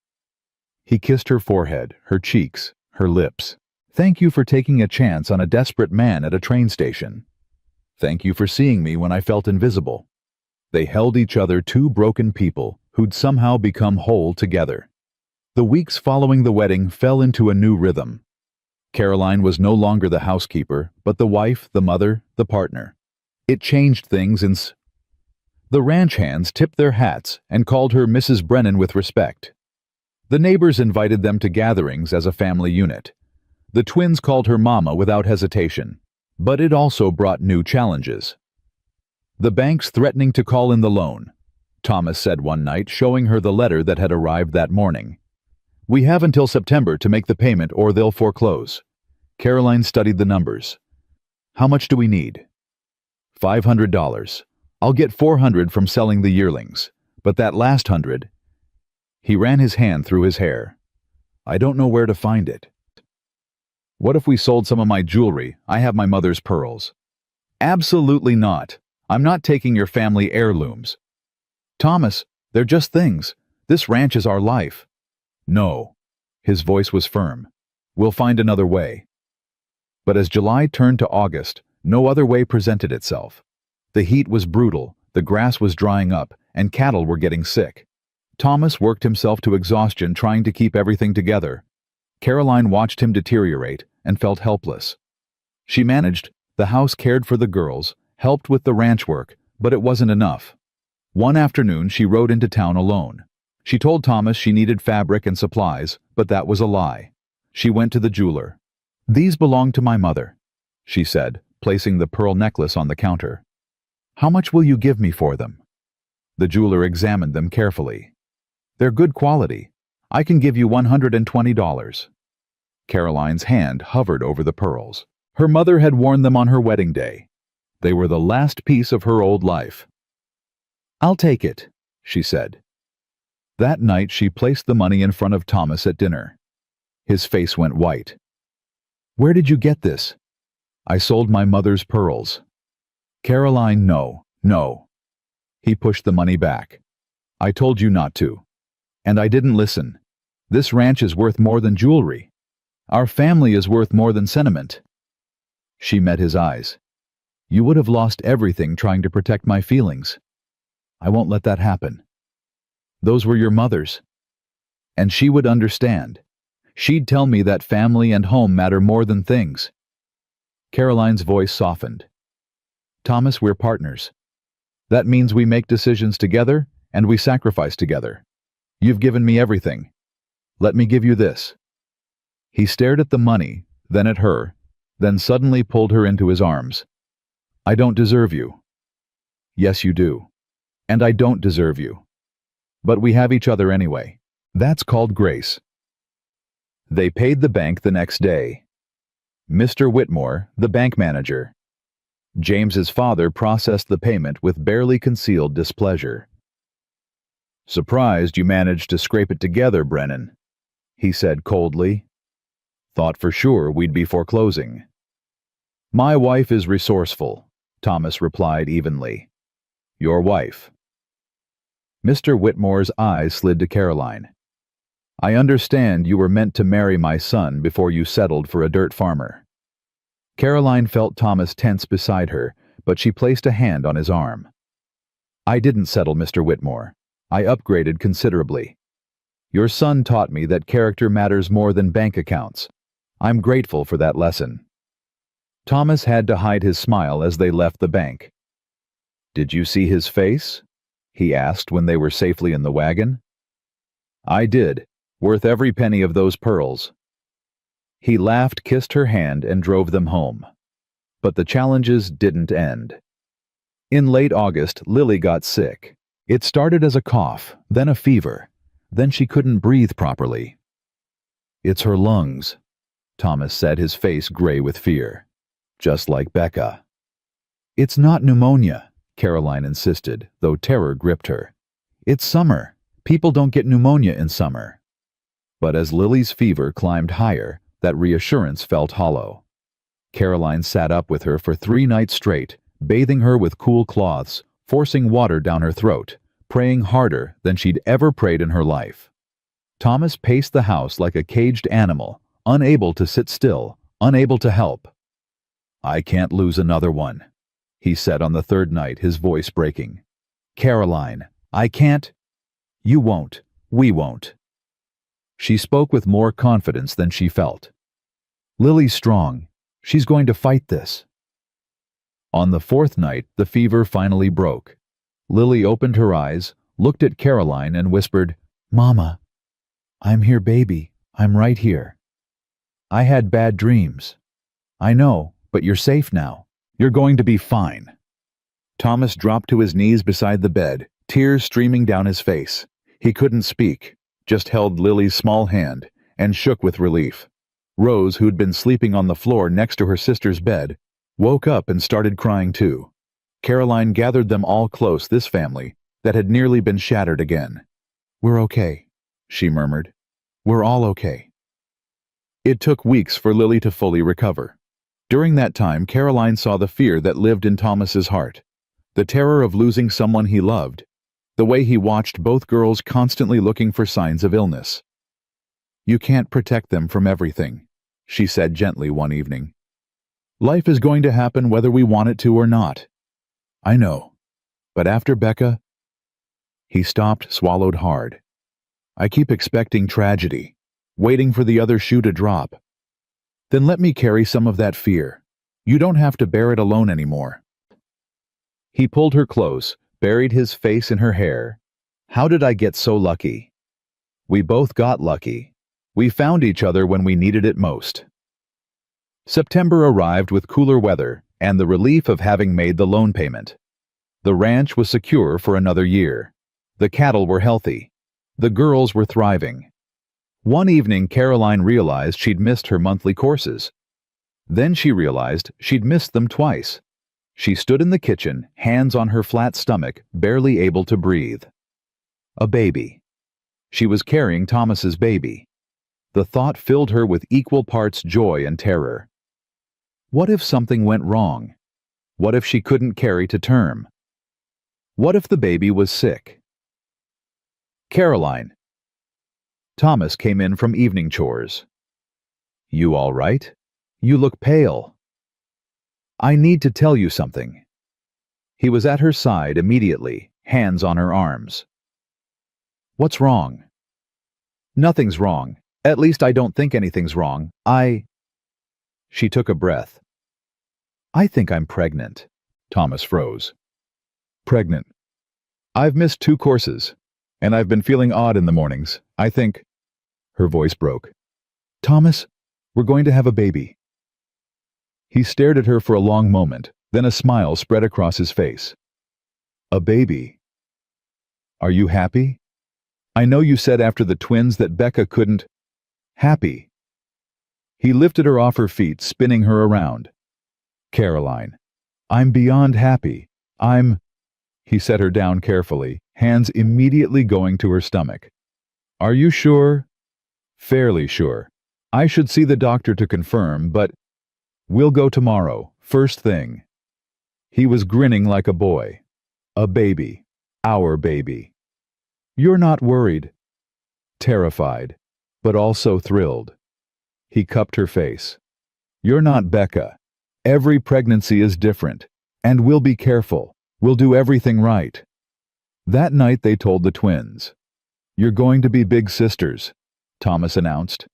Speaker 1: He kissed her forehead, her cheeks, her lips. "Thank you for taking a chance on a desperate man at a train station. Thank you for seeing me when I felt invisible." They held each other, 2 broken people who'd somehow become whole together. The weeks following the wedding fell into a new rhythm. Caroline was no longer the housekeeper, but the wife, the mother, the partner. It changed things the ranch hands tipped their hats and called her Mrs. Brennan with respect. The neighbors invited them to gatherings as a family unit. The twins called her Mama without hesitation. But it also brought new challenges. The banks threatening to call in the loan. Thomas said one night, showing her the letter that had arrived that morning. "We have until September to make the payment or they'll foreclose." Caroline studied the numbers. "How much do we need?" $500. "I'll get 400 from selling the yearlings. But that last 100... He ran his hand through his hair. "I don't know where to find it." "What if we sold some of my jewelry? I have my mother's pearls." "Absolutely not. I'm not taking your family heirlooms." "Thomas, they're just things. This ranch is our life." "No." His voice was firm. "We'll find another way." But as July turned to August, no other way presented itself. The heat was brutal, the grass was drying up, and cattle were getting sick. Thomas worked himself to exhaustion trying to keep everything together. Caroline watched him deteriorate and felt helpless. She managed, the house cared for the girls, helped with the ranch work, but it wasn't enough. One afternoon she rode into town alone. She told Thomas she needed fabric and supplies, but that was a lie. She went to the jeweler. "These belong to my mother," she said, placing the pearl necklace on the counter. "How much will you give me for them?" The jeweler examined them carefully. "They're good quality. I can give you $120. Caroline's hand hovered over the pearls. Her mother had worn them on her wedding day. They were the last piece of her old life. "I'll take it," she said. That night she placed the money in front of Thomas at dinner. His face went white. "Where did you get this?" "I sold my mother's pearls." "Caroline, no, no." He pushed the money back. "I told you not to. And I didn't listen. This ranch is worth more than jewelry. Our family is worth more than sentiment." She met his eyes. "You would have lost everything trying to protect my feelings. I won't let that happen. Those were your mother's. And she would understand. She'd tell me that family and home matter more than things." Caroline's voice softened. "Thomas, we're partners. That means we make decisions together and we sacrifice together. You've given me everything. Let me give you this." He stared at the money, then at her, then suddenly pulled her into his arms. "I don't deserve you." "Yes, you do. And I don't deserve you. But we have each other anyway. That's called grace." They paid the bank the next day. Mr. Whitmore, the bank manager. James's father processed the payment with barely concealed displeasure. "Surprised you managed to scrape it together, Brennan," he said coldly. "Thought for sure we'd be foreclosing." "My wife is resourceful," Thomas replied evenly. "Your wife." Mr. Whitmore's eyes slid to Caroline. "I understand you were meant to marry my son before you settled for a dirt farmer." Caroline felt Thomas tense beside her, but she placed a hand on his arm. "I didn't settle, Mr. Whitmore. I upgraded considerably. Your son taught me that character matters more than bank accounts. I'm grateful for that lesson." Thomas had to hide his smile as they left the bank. "Did you see his face?" he asked when they were safely in the wagon. "I did. Worth every penny of those pearls." He laughed, kissed her hand, and drove them home. But the challenges didn't end. In late August, Lily got sick. It started as a cough, then a fever. Then she couldn't breathe properly. "It's her lungs," Thomas said, his face gray with fear. "Just like Becca." "It's not pneumonia," Caroline insisted, though terror gripped her. "It's summer. People don't get pneumonia in summer." But as Lily's fever climbed higher, that reassurance felt hollow. Caroline sat up with her for 3 nights straight, bathing her with cool cloths, forcing water down her throat, praying harder than she'd ever prayed in her life. Thomas paced the house like a caged animal, unable to sit still, unable to help. "I can't lose another one," he said on the 3rd night, his voice breaking. "Caroline, I can't." "You won't. We won't." She spoke with more confidence than she felt. "Lily's strong. She's going to fight this." On the fourth night, the fever finally broke. Lily opened her eyes, looked at Caroline, and whispered, "Mama, I'm here, baby. I'm right here. I had bad dreams. I know, but you're safe now. You're going to be fine." Thomas dropped to his knees beside the bed, tears streaming down his face. He couldn't speak, just held Lily's small hand and shook with relief. Rose, who'd been sleeping on the floor next to her sister's bed, woke up and started crying too. Caroline gathered them all close, this family that had nearly been shattered again. "We're okay," she murmured. "We're all okay." It took weeks for Lily to fully recover. During that time, Caroline saw the fear that lived in Thomas's heart, the terror of losing someone he loved, the way he watched both girls constantly looking for signs of illness. "You can't protect them from everything," she said gently one evening. "Life is going to happen whether we want it to or not. I know. But after Becca—" He stopped, swallowed hard. "I keep expecting tragedy, waiting for the other shoe to drop. Then let me carry some of that fear. You don't have to bear it alone anymore." He pulled her close, buried his face in her hair. "How did I get so lucky?" "We both got lucky. We found each other when we needed it most." September arrived with cooler weather and the relief of having made the loan payment. The ranch was secure for another year. The cattle were healthy. The girls were thriving. One evening, Caroline realized she'd missed her monthly courses. Then she realized she'd missed them twice. She stood in the kitchen, hands on her flat stomach, barely able to breathe. A baby. She was carrying Thomas's baby. The thought filled her with equal parts joy and terror. What if something went wrong? What if she couldn't carry to term? What if the baby was sick? "Caroline." Thomas came in from evening chores. "You all right? You look pale." "I need to tell you something." He was at her side immediately, hands on her arms. "What's wrong?" "Nothing's wrong. At least I don't think anything's wrong. She took a breath. "I think I'm pregnant." Thomas froze. "Pregnant? I've missed 2 courses, and I've been feeling odd in the mornings. I think—" Her voice broke. "Thomas, we're going to have a baby." He stared at her for a long moment, then a smile spread across his face. "A baby? Are you happy? I know you said after the twins that Becca couldn't—" "Happy." He lifted her off her feet, spinning her around. "Caroline, I'm beyond happy. He set her down carefully, hands immediately going to her stomach. "Are you sure?" "Fairly sure. I should see the doctor to confirm, but we'll go tomorrow, first thing." He was grinning like a boy. "A baby. Our baby." "You're not worried?" Terrified, but also thrilled. He cupped her face. "You're not Becca. Every pregnancy is different, and we'll be careful. We'll do everything right." That night they told the twins. "You're going to be big sisters," Thomas announced.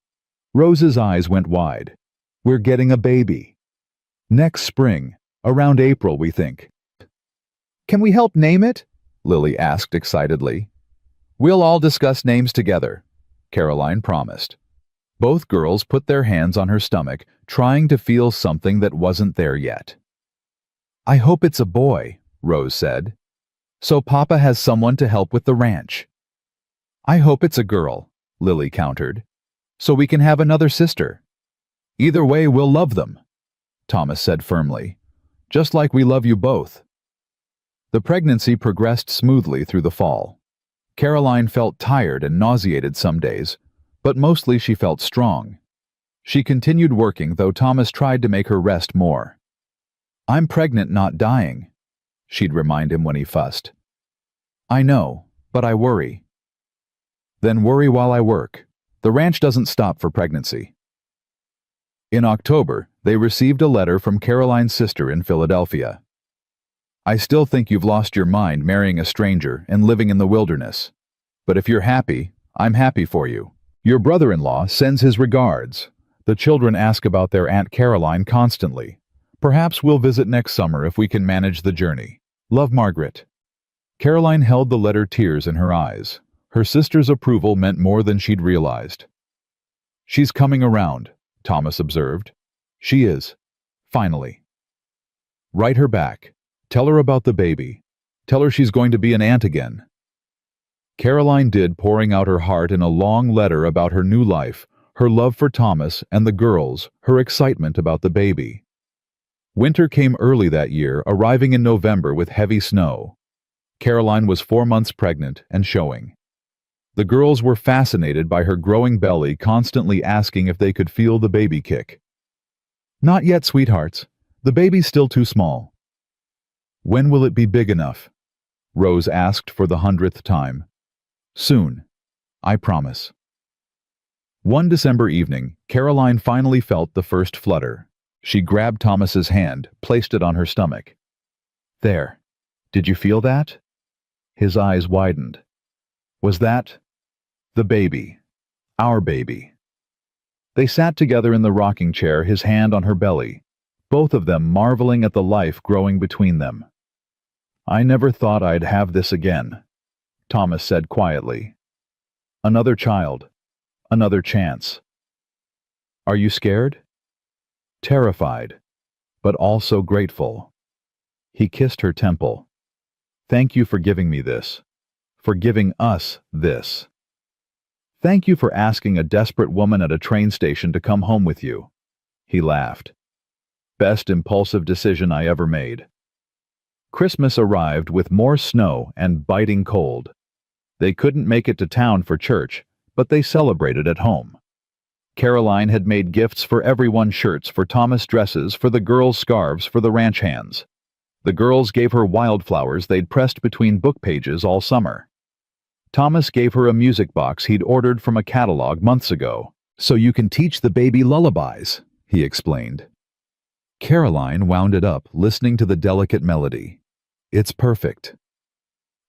Speaker 1: Rose's eyes went wide. "We're getting a baby. Next spring, around April, we think." "Can we help name it?" Lily asked excitedly. "We'll all discuss names together," Caroline promised. Both girls put their hands on her stomach, trying to feel something that wasn't there yet. "I hope it's a boy," Rose said. "So Papa has someone to help with the ranch." "I hope it's a girl," Lily countered. "So we can have another sister." "Either way, we'll love them," Thomas said firmly. "Just like we love you both." The pregnancy progressed smoothly through the fall. Caroline felt tired and nauseated some days, but mostly she felt strong. She continued working, though Thomas tried to make her rest more. "I'm pregnant, not dying," she'd remind him when he fussed. "I know, but I worry." "Then worry while I work. The ranch doesn't stop for pregnancy." In October, they received a letter from Caroline's sister in Philadelphia. "I still think you've lost your mind marrying a stranger and living in the wilderness. But if you're happy, I'm happy for you. Your brother-in-law sends his regards. The children ask about their Aunt Caroline constantly. Perhaps we'll visit next summer if we can manage the journey. Love, Margaret. Caroline held the letter, tears in her eyes. Her sister's approval meant more than she'd realized. She's coming around, Thomas observed. She is. Finally. Write her back. Tell her about the baby. Tell her she's going to be an aunt again. Caroline did, pouring out her heart in a long letter about her new life, her love for Thomas and the girls, her excitement about the baby. Winter came early that year, arriving in November with heavy snow. Caroline was 4 months pregnant and showing. The girls were fascinated by her growing belly, constantly asking if they could feel the baby kick. Not yet, sweethearts. The baby's still too small. When will it be big enough? Rose asked for the 100th time. Soon. I promise. One December evening, Caroline finally felt the first flutter. She grabbed Thomas's hand, placed it on her stomach. There. Did you feel that? His eyes widened. Was that the baby? Our baby? They sat together in the rocking chair, his hand on her belly, both of them marveling at the life growing between them. I never thought I'd have this again, Thomas said quietly. Another child. Another chance. Are you scared? Terrified, but also grateful. He kissed her temple. Thank you for giving me this. For giving us this. Thank you for asking a desperate woman at a train station to come home with you. He laughed. Best impulsive decision I ever made. Christmas arrived with more snow and biting cold. They couldn't make it to town for church, but they celebrated at home. Caroline had made gifts for everyone, shirts for Thomas, dresses for the girls, scarves for the ranch hands. The girls gave her wildflowers they'd pressed between book pages all summer. Thomas gave her a music box he'd ordered from a catalog months ago. So you can teach the baby lullabies, he explained. Caroline wound it up, listening to the delicate melody. It's perfect.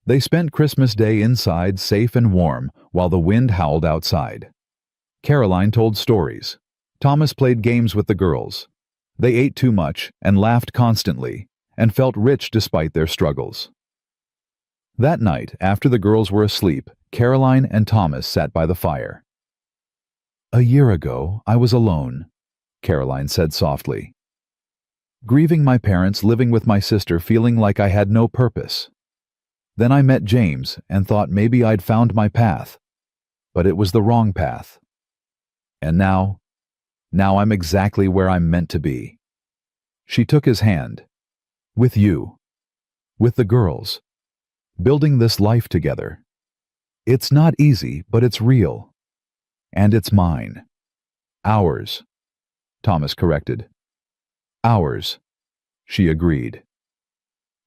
Speaker 1: They spent Christmas Day inside, safe and warm, while the wind howled outside. Caroline told stories. Thomas played games with the girls. They ate too much and laughed constantly, and felt rich despite their struggles. That night, after the girls were asleep, Caroline and Thomas sat by the fire. A year ago, I was alone, Caroline said softly. Grieving my parents, living with my sister, feeling like I had no purpose. Then I met James and thought maybe I'd found my path. But it was the wrong path. And now I'm exactly where I'm meant to be. She took his hand. With you. With the girls. Building this life together. It's not easy, but it's real. And it's mine. Ours. Thomas corrected. Ours. She agreed.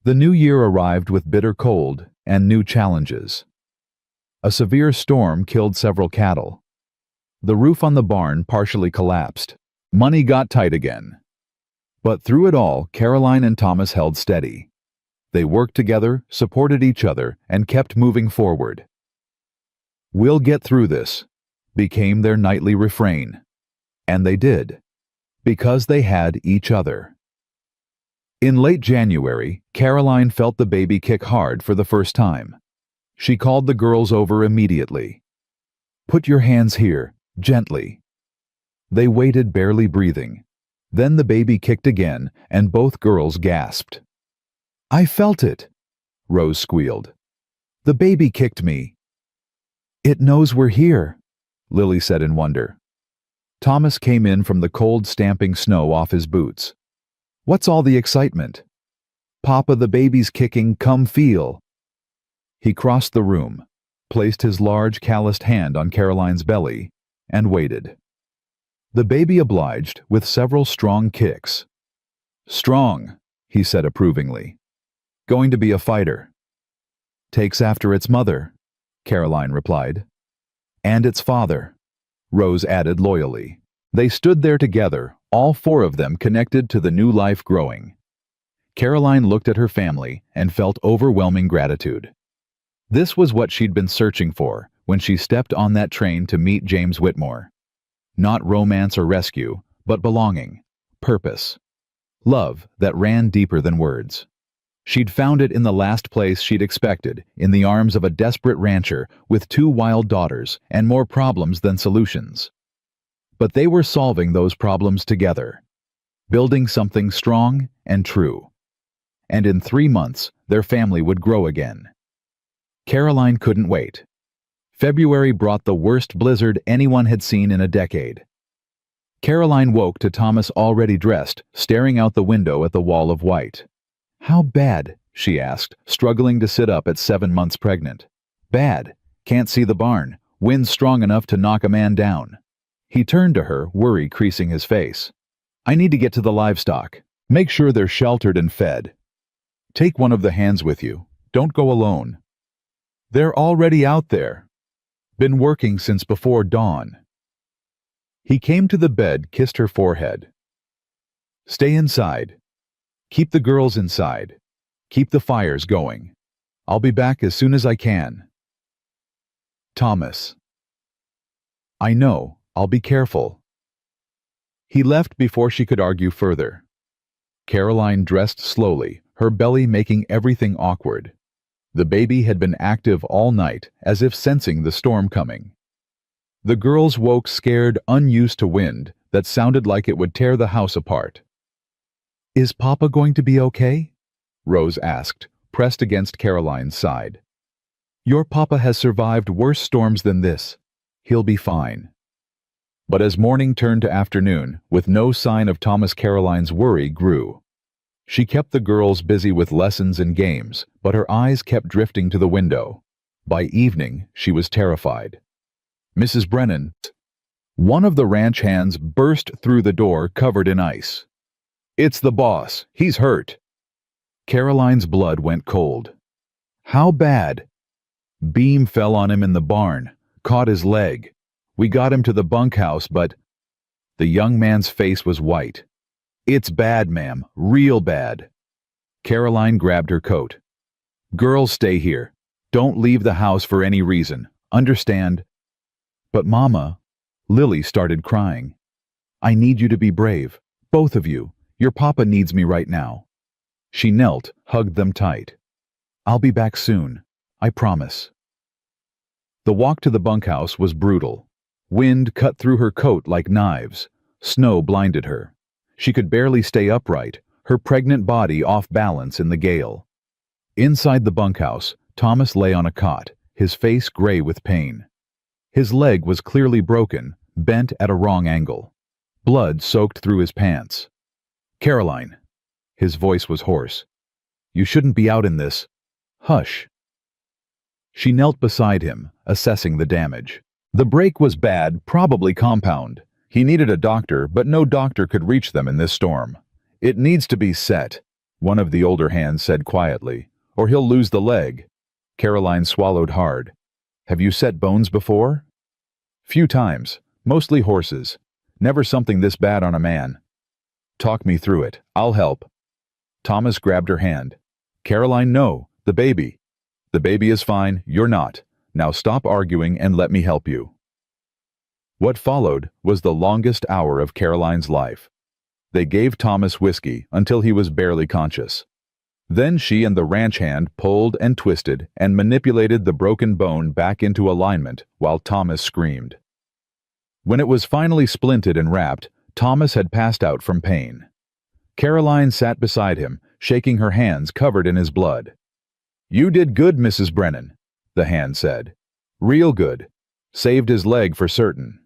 Speaker 1: The new year arrived with bitter cold and new challenges. A severe storm killed several cattle. The roof on the barn partially collapsed. Money got tight again. But through it all, Caroline and Thomas held steady. They worked together, supported each other, and kept moving forward. We'll get through this, became their nightly refrain. And they did, because they had each other. In late January, Caroline felt the baby kick hard for the first time. She called the girls over immediately. Put your hands here, gently. They waited, barely breathing. Then the baby kicked again, and both girls gasped. I felt it, Rose squealed. The baby kicked me. It knows we're here, Lily said in wonder. Thomas came in from the cold, stamping snow off his boots. What's all the excitement? Papa, the baby's kicking, come feel. He crossed the room, placed his large, calloused hand on Caroline's belly, and waited. The baby obliged with several strong kicks. Strong, he said approvingly. Going to be a fighter. Takes after its mother, Caroline replied. And its father, Rose added loyally. They stood there together, all four of them connected to the new life growing. Caroline looked at her family and felt overwhelming gratitude. This was what she'd been searching for, when she stepped on that train to meet James Whitmore. Not romance or rescue, but belonging, purpose, love that ran deeper than words. She'd found it in the last place she'd expected, in the arms of a desperate rancher with 2 wild daughters and more problems than solutions. But they were solving those problems together, building something strong and true. And in 3 months, their family would grow again. Caroline couldn't wait. February brought the worst blizzard anyone had seen in a decade. Caroline woke to Thomas already dressed, staring out the window at the wall of white. "How bad?" she asked, struggling to sit up at 7 months pregnant. "Bad. Can't see the barn. Wind strong enough to knock a man down." He turned to her, worry creasing his face. "I need to get to the livestock. Make sure they're sheltered and fed. Take one of the hands with you. Don't go alone. They're already out there. Been working since before dawn." He came to the bed, kissed her forehead. "Stay inside. Keep the girls inside. Keep the fires going. I'll be back as soon as I can. Thomas." "I know. I'll be careful." He left before she could argue further. Caroline dressed slowly, her belly making everything awkward. The baby had been active all night, as if sensing the storm coming. The girls woke scared, unused to wind that sounded like it would tear the house apart. "Is Papa going to be okay?" Rose asked, pressed against Caroline's side. "Your Papa has survived worse storms than this. He'll be fine." But as morning turned to afternoon, with no sign of Thomas, Caroline's worry grew. She kept the girls busy with lessons and games, but her eyes kept drifting to the window. By evening, she was terrified. "Mrs. Brennan." One of the ranch hands burst through the door covered in ice. "It's the boss. He's hurt." Caroline's blood went cold. "How bad?" "Beam fell on him in the barn, caught his leg. We got him to the bunkhouse, but—" The young man's face was white. "It's bad, ma'am. Real bad." Caroline grabbed her coat. "Girls, stay here. Don't leave the house for any reason. Understand?" "But Mama," Lily started crying. "I need you to be brave. Both of you. Your Papa needs me right now." She knelt, hugged them tight. "I'll be back soon. I promise." The walk to the bunkhouse was brutal. Wind cut through her coat like knives. Snow blinded her. She could barely stay upright, her pregnant body off balance in the gale. Inside the bunkhouse, Thomas lay on a cot, his face gray with pain. His leg was clearly broken, bent at a wrong angle. Blood soaked through his pants. "Caroline." His voice was hoarse. "You shouldn't be out in this." "Hush." She knelt beside him, assessing the damage. The break was bad, probably compound. He needed a doctor, but no doctor could reach them in this storm. "It needs to be set," one of the older hands said quietly, "or he'll lose the leg." Caroline swallowed hard. "Have you set bones before?" "Few times. Mostly horses. Never something this bad on a man." "Talk me through it. I'll help." Thomas grabbed her hand. "Caroline, no. The baby." "The baby is fine. You're not. Now stop arguing and let me help you." What followed was the longest hour of Caroline's life. They gave Thomas whiskey until he was barely conscious. Then she and the ranch hand pulled and twisted and manipulated the broken bone back into alignment while Thomas screamed. When it was finally splinted and wrapped, Thomas had passed out from pain. Caroline sat beside him, shaking her hands covered in his blood. "You did good, Mrs. Brennan," the hand said. "Real good. Saved his leg for certain.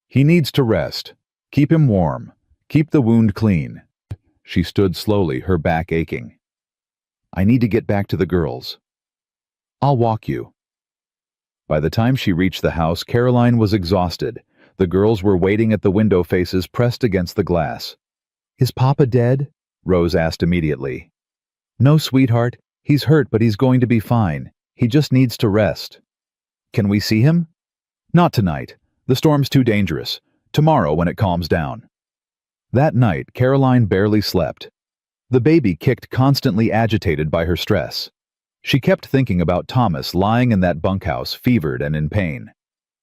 Speaker 1: He needs to rest. Keep him warm. Keep the wound clean." She stood slowly, her back aching. "I need to get back to the girls." "I'll walk you." By the time she reached the house, Caroline was exhausted. The girls were waiting at the window faces pressed against the glass. "Is Papa dead?" Rose asked immediately. "No, sweetheart. He's hurt, but he's going to be fine. He just needs to rest." "Can we see him?" "Not tonight. The storm's too dangerous. Tomorrow when it calms down." That night, Caroline barely slept. The baby kicked, constantly agitated by her stress. She kept thinking about Thomas lying in that bunkhouse, fevered and in pain.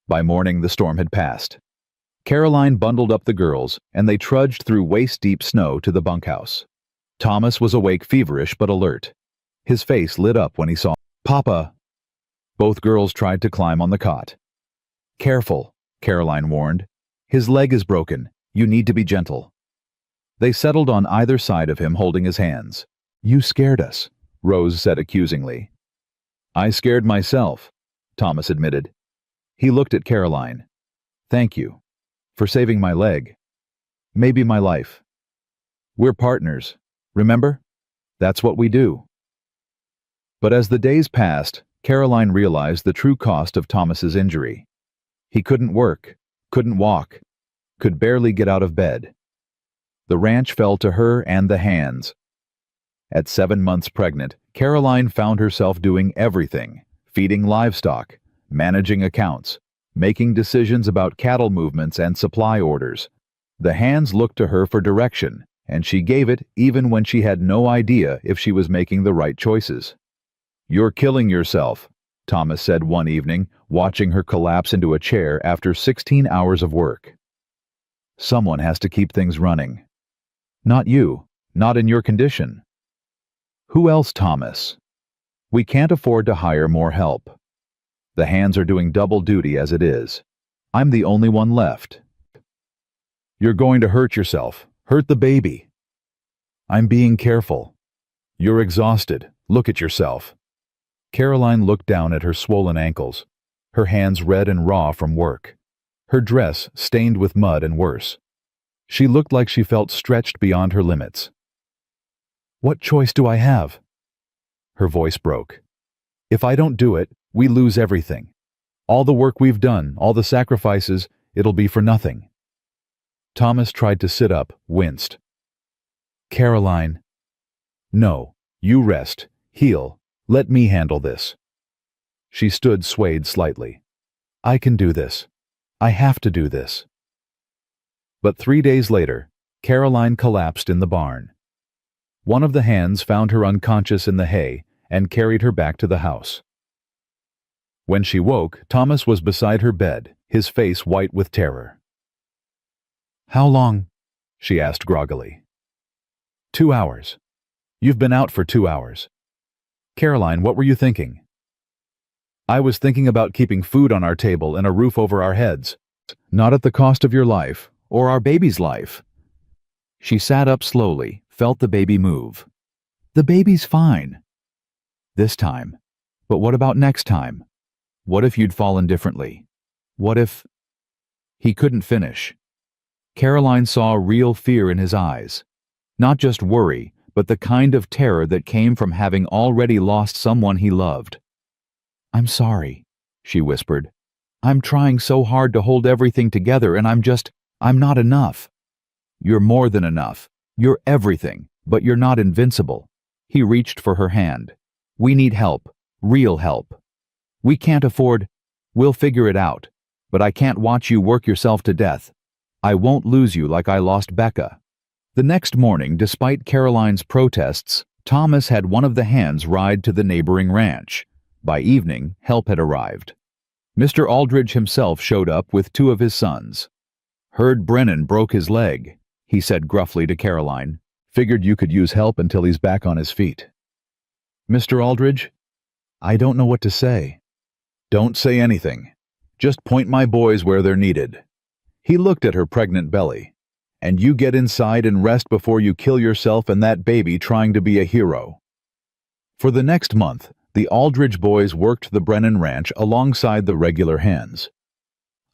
Speaker 1: By morning, the storm had passed. Caroline bundled up the girls, and they trudged through waist-deep snow to the bunkhouse. Thomas was awake, feverish but alert. His face lit up when he saw Papa. Both girls tried to climb on the cot. Careful, Caroline warned. His leg is broken. You need to be gentle. They settled on either side of him, holding his hands. You scared us, Rose said accusingly. I scared myself, Thomas admitted. He looked at Caroline. Thank you. For saving my leg. Maybe my life. We're partners, remember? That's what we do. But as the days passed, Caroline realized the true cost of Thomas's injury. He couldn't work, couldn't walk, could barely get out of bed. The ranch fell to her and the hands. At 7 months pregnant, Caroline found herself doing everything: feeding livestock, managing accounts, making decisions about cattle movements and supply orders. The hands looked to her for direction, and she gave it even when she had no idea if she was making the right choices. You're killing yourself, Thomas said one evening, watching her collapse into a chair after 16 hours of work. Someone has to keep things running. Not you, not in your condition. Who else, Thomas? We can't afford to hire more help. The hands are doing double duty as it is. I'm the only one left. You're going to hurt yourself, hurt the baby. I'm being careful. You're exhausted. Look at yourself. Caroline looked down at her swollen ankles, her hands red and raw from work, her dress stained with mud and worse. She looked like she felt stretched beyond her limits. What choice do I have? Her voice broke. If I don't do it, we lose everything. All the work we've done, all the sacrifices, it'll be for nothing. Thomas tried to sit up, winced. Caroline. No, you rest, heal, let me handle this. She stood, swayed slightly. I can do this. I have to do this. But 3 days later, Caroline collapsed in the barn. One of the hands found her unconscious in the hay and carried her back to the house. When she woke, Thomas was beside her bed, his face white with terror. How long? She asked groggily. 2 hours. You've been out for 2 hours. Caroline, what were you thinking? I was thinking about keeping food on our table and a roof over our heads, not at the cost of your life, or our baby's life. She sat up slowly, felt the baby move. The baby's fine. This time. But what about next time? What if you'd fallen differently? What if... He couldn't finish. Caroline saw real fear in his eyes. Not just worry, but the kind of terror that came from having already lost someone he loved. I'm sorry, she whispered. I'm trying so hard to hold everything together and I'm not enough. You're more than enough. You're everything, but you're not invincible. He reached for her hand. We need help. Real help. We can't afford... We'll figure it out. But I can't watch you work yourself to death. I won't lose you like I lost Becca. The next morning, despite Caroline's protests, Thomas had one of the hands ride to the neighboring ranch. By evening, help had arrived. Mr. Aldridge himself showed up with 2 of his sons. Heard Brennan broke his leg, he said gruffly to Caroline. Figured you could use help until he's back on his feet. Mr. Aldridge? I don't know what to say. Don't say anything. Just point my boys where they're needed. He looked at her pregnant belly. And you get inside and rest before you kill yourself and that baby trying to be a hero. For the next month, the Aldridge boys worked the Brennan ranch alongside the regular hands.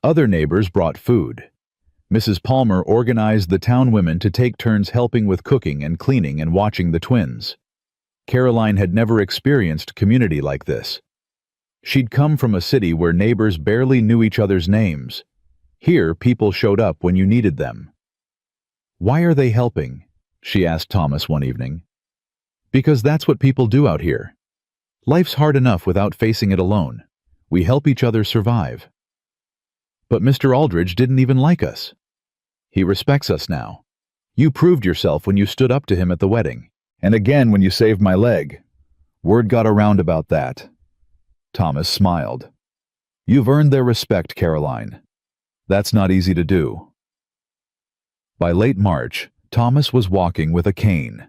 Speaker 1: Other neighbors brought food. Mrs. Palmer organized the town women to take turns helping with cooking and cleaning and watching the twins. Caroline had never experienced community like this. She'd come from a city where neighbors barely knew each other's names. Here, people showed up when you needed them. Why are they helping? She asked Thomas one evening. Because that's what people do out here. Life's hard enough without facing it alone. We help each other survive. But Mr. Aldridge didn't even like us. He respects us now. You proved yourself when you stood up to him at the wedding, and again when you saved my leg. Word got around about that. Thomas smiled. You've earned their respect, Caroline. That's not easy to do. By late March, Thomas was walking with a cane.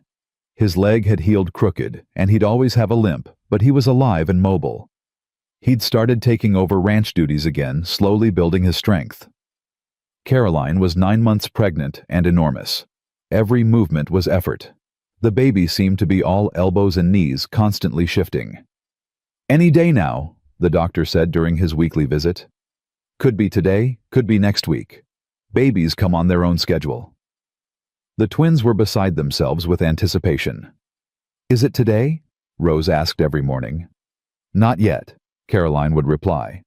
Speaker 1: His leg had healed crooked, and he'd always have a limp, but he was alive and mobile. He'd started taking over ranch duties again, slowly building his strength. Caroline was 9 months pregnant and enormous. Every movement was effort. The baby seemed to be all elbows and knees, constantly shifting. Any day now, the doctor said during his weekly visit. Could be today, could be next week. Babies come on their own schedule. The twins were beside themselves with anticipation. Is it today? Rose asked every morning. Not yet, Caroline would reply.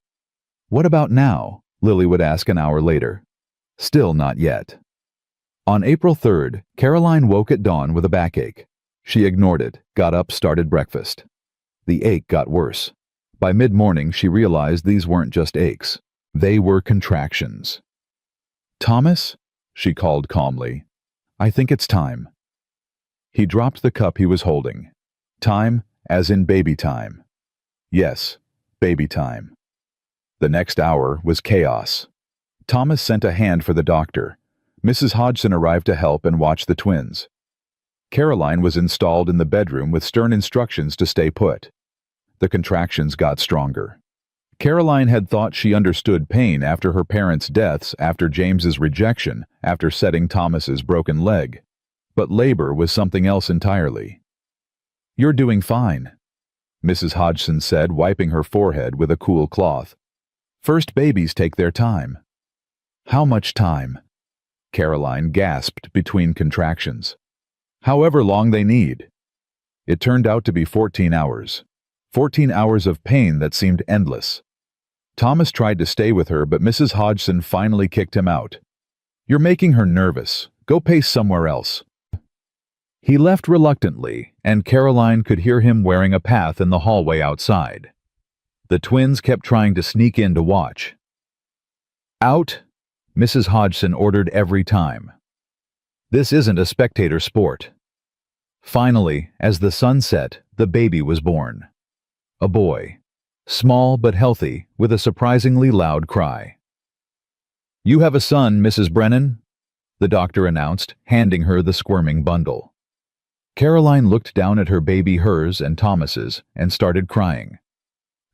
Speaker 1: What about now? Lily would ask an hour later. Still not yet. On April 3rd, Caroline woke at dawn with a backache. She ignored it, got up, started breakfast. The ache got worse. By mid-morning, she realized these weren't just aches. They were contractions. Thomas? She called calmly. I think it's time. He dropped the cup he was holding. Time, as in baby time. Yes, baby time. The next hour was chaos. Thomas sent a hand for the doctor. Mrs. Hodgson arrived to help and watch the twins. Caroline was installed in the bedroom with stern instructions to stay put. The contractions got stronger. Caroline had thought she understood pain after her parents' deaths, after James's rejection, after setting Thomas's broken leg. But labor was something else entirely. You're doing fine, Mrs. Hodgson said, wiping her forehead with a cool cloth. First babies take their time. How much time? Caroline gasped between contractions. However long they need. It turned out to be 14 hours. 14 hours of pain that seemed endless. Thomas tried to stay with her, but Mrs. Hodgson finally kicked him out. You're making her nervous. Go pace somewhere else. He left reluctantly, and Caroline could hear him wearing a path in the hallway outside. The twins kept trying to sneak in to watch. Out, Mrs. Hodgson ordered every time. This isn't a spectator sport. Finally, as the sun set, the baby was born. A boy. Small but healthy, with a surprisingly loud cry. You have a son, Mrs. Brennan, the doctor announced, handing her the squirming bundle. Caroline looked down at her baby, hers and Thomas's, and started crying.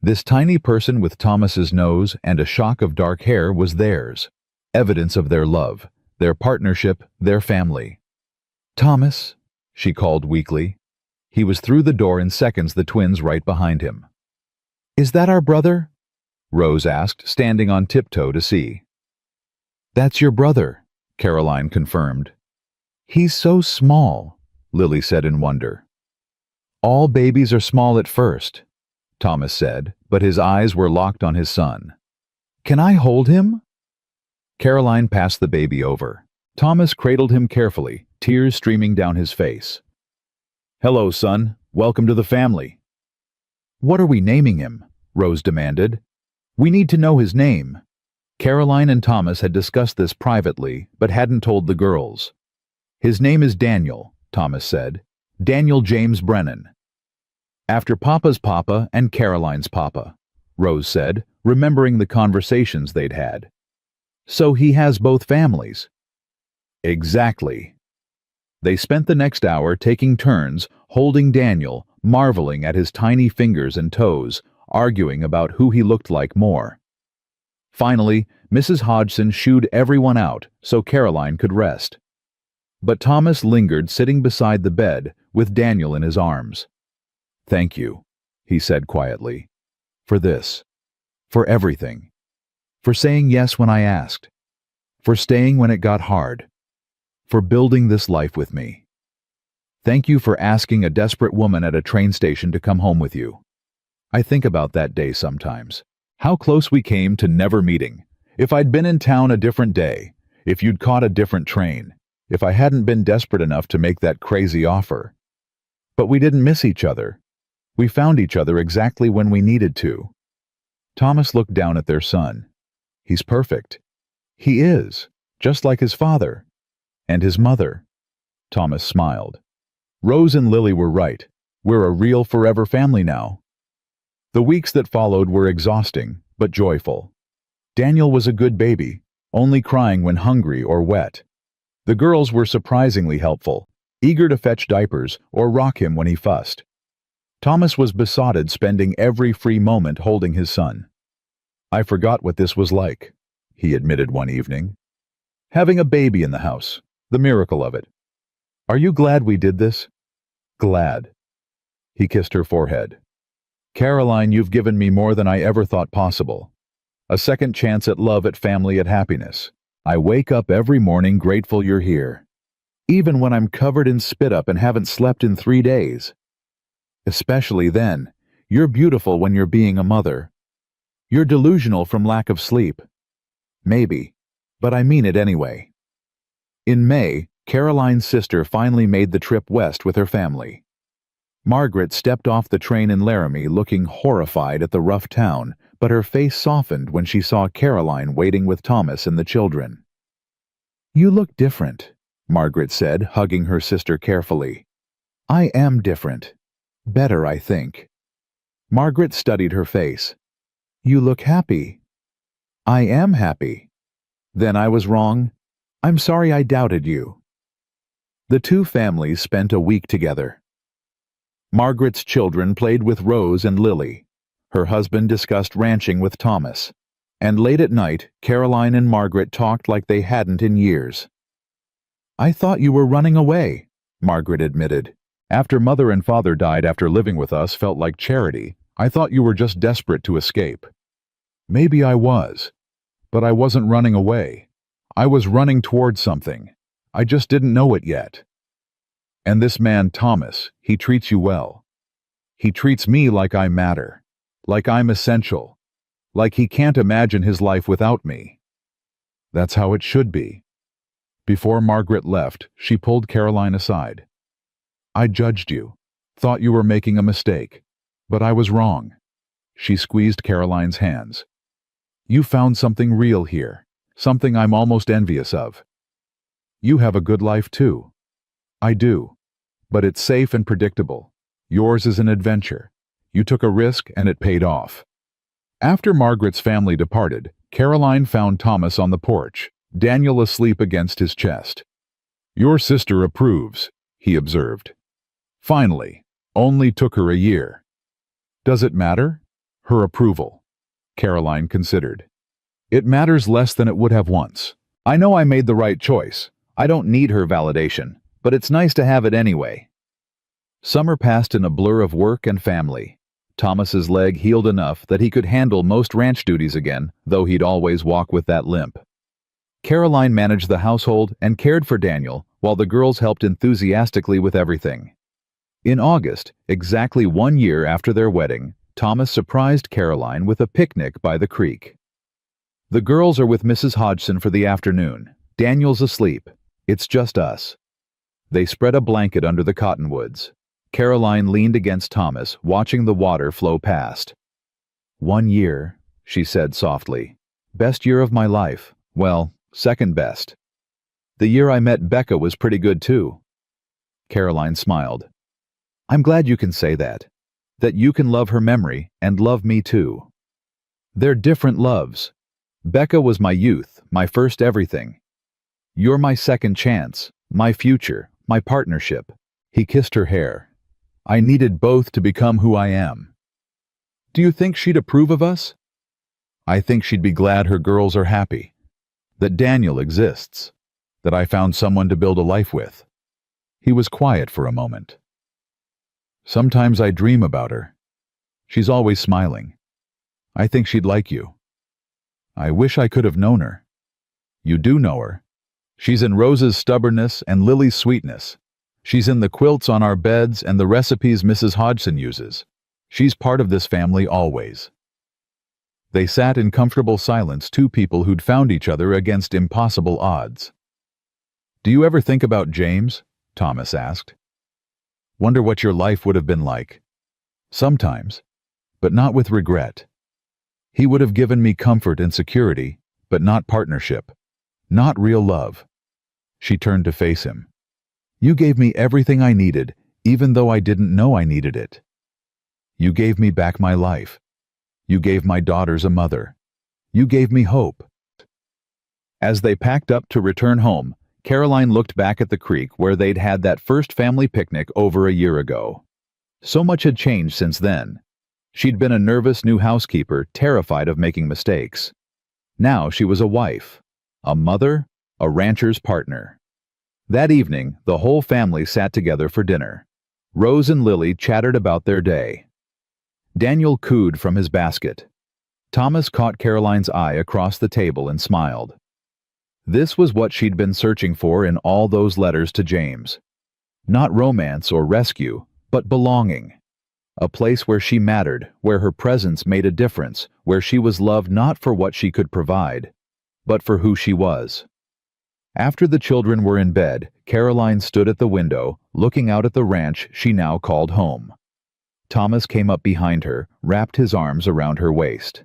Speaker 1: This tiny person with Thomas's nose and a shock of dark hair was theirs, evidence of their love, their partnership, their family. Thomas, she called weakly. He was through the door in seconds, the twins right behind him. Is that our brother? Rose asked, standing on tiptoe to see. That's your brother, Caroline confirmed. He's so small, Lily said in wonder. All babies are small at first, Thomas said, but his eyes were locked on his son. Can I hold him? Caroline passed the baby over. Thomas cradled him carefully, tears streaming down his face. Hello, son. Welcome to the family. What are we naming him? Rose demanded. We need to know his name. Caroline and Thomas had discussed this privately, but hadn't told the girls. His name is Daniel, Thomas said. Daniel James Brennan. After Papa's papa and Caroline's papa, Rose said, remembering the conversations they'd had. So he has both families. Exactly. They spent the next hour taking turns, holding Daniel, marveling at his tiny fingers and toes, arguing about who he looked like more. Finally, Mrs. Hodgson shooed everyone out so Caroline could rest. But Thomas lingered sitting beside the bed with Daniel in his arms. Thank you, he said quietly. For this. For everything. For saying yes when I asked. For staying when it got hard. For building this life with me. Thank you for asking a desperate woman at a train station to come home with you. I think about that day sometimes. How close we came to never meeting. If I'd been in town a different day, if you'd caught a different train, if I hadn't been desperate enough to make that crazy offer. But we didn't miss each other. We found each other exactly when we needed to. Thomas looked down at their son. He's perfect. He is, just like his father. And his mother. Thomas smiled. Rose and Lily were right. We're a real forever family now. The weeks that followed were exhausting, but joyful. Daniel was a good baby, only crying when hungry or wet. The girls were surprisingly helpful, eager to fetch diapers or rock him when he fussed. Thomas was besotted, spending every free moment holding his son. "I forgot what this was like," he admitted one evening. "Having a baby in the house, the miracle of it. Are you glad we did this?" "Glad." He kissed her forehead. "Caroline, you've given me more than I ever thought possible. A second chance at love, at family, at happiness. I wake up every morning grateful you're here. Even when I'm covered in spit up and haven't slept in 3 days. Especially then, you're beautiful when you're being a mother. You're delusional from lack of sleep. Maybe, but I mean it anyway." In May, Caroline's sister finally made the trip west with her family. Margaret stepped off the train in Laramie looking horrified at the rough town, but her face softened when she saw Caroline waiting with Thomas and the children. "You look different," Margaret said, hugging her sister carefully. "I am different. Better, I think." Margaret studied her face. "You look happy." "I am happy." "Then I was wrong. I'm sorry I doubted you." The two families spent a week together. Margaret's children played with Rose and Lily. Her husband discussed ranching with Thomas. And late at night, Caroline and Margaret talked like they hadn't in years. "I thought you were running away," Margaret admitted. "After Mother and Father died after living with us felt like charity, I thought you were just desperate to escape." "Maybe I was. But I wasn't running away. I was running towards something. I just didn't know it yet. And this man, Thomas, he treats you well. He treats me like I matter, like I'm essential, like he can't imagine his life without me. That's how it should be." Before Margaret left, she pulled Caroline aside. "I judged you, thought you were making a mistake, but I was wrong." She squeezed Caroline's hands. "You found something real here, something I'm almost envious of. You have a good life too." "I do. But it's safe and predictable. Yours is an adventure. You took a risk and it paid off." After Margaret's family departed, Caroline found Thomas on the porch, Daniel asleep against his chest. "Your sister approves," he observed. "Finally. Only took her a year." "Does it matter?" "Her approval." Caroline considered. "It matters less than it would have once. I know I made the right choice. I don't need her validation, but it's nice to have it anyway." Summer passed in a blur of work and family. Thomas's leg healed enough that he could handle most ranch duties again, though he'd always walk with that limp. Caroline managed the household and cared for Daniel, while the girls helped enthusiastically with everything. In August, exactly 1 year after their wedding, Thomas surprised Caroline with a picnic by the creek. "The girls are with Mrs. Hodgson for the afternoon. Daniel's asleep. It's just us." They spread a blanket under the cottonwoods. Caroline leaned against Thomas, watching the water flow past. "1 year," she said softly. "Best year of my life. Well, second best. The year I met Becca was pretty good too." Caroline smiled. "I'm glad you can say that. That you can love her memory and love me too. They're different loves. Becca was my youth, my first everything. You're my second chance, my future, my partnership." He kissed her hair. "I needed both to become who I am." "Do you think she'd approve of us?" "I think she'd be glad her girls are happy. That Daniel exists. That I found someone to build a life with." He was quiet for a moment. "Sometimes I dream about her. She's always smiling. I think she'd like you. I wish I could have known her." "You do know her. She's in Rose's stubbornness and Lily's sweetness. She's in the quilts on our beds and the recipes Mrs. Hodgson uses. She's part of this family always." They sat in comfortable silence, two people who'd found each other against impossible odds. "Do you ever think about James?" Thomas asked. "Wonder what your life would have been like." "Sometimes, but not with regret. He would have given me comfort and security, but not partnership. Not real love." She turned to face him. "You gave me everything I needed, even though I didn't know I needed it. You gave me back my life. You gave my daughters a mother. You gave me hope." As they packed up to return home, Caroline looked back at the creek where they'd had that first family picnic over a year ago. So much had changed since then. She'd been a nervous new housekeeper, terrified of making mistakes. Now she was a wife, a mother, a rancher's partner. That evening, the whole family sat together for dinner. Rose and Lily chattered about their day. Daniel cooed from his basket. Thomas caught Caroline's eye across the table and smiled. This was what she'd been searching for in all those letters to James. Not romance or rescue, but belonging. A place where she mattered, where her presence made a difference, where she was loved not for what she could provide, but for who she was. After the children were in bed, Caroline stood at the window, looking out at the ranch she now called home. Thomas came up behind her, wrapped his arms around her waist.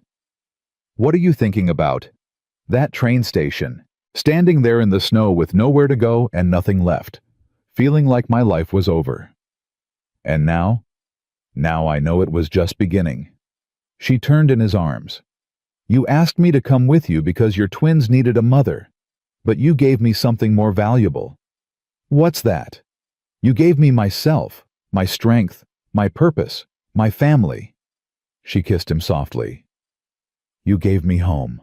Speaker 1: "What are you thinking about?" "That train station. Standing there in the snow with nowhere to go and nothing left. Feeling like my life was over. And now? Now I know it was just beginning." She turned in his arms. "You asked me to come with you because your twins needed a mother. But you gave me something more valuable." "What's that?" "You gave me myself, my strength, my purpose, my family." She kissed him softly. "You gave me home."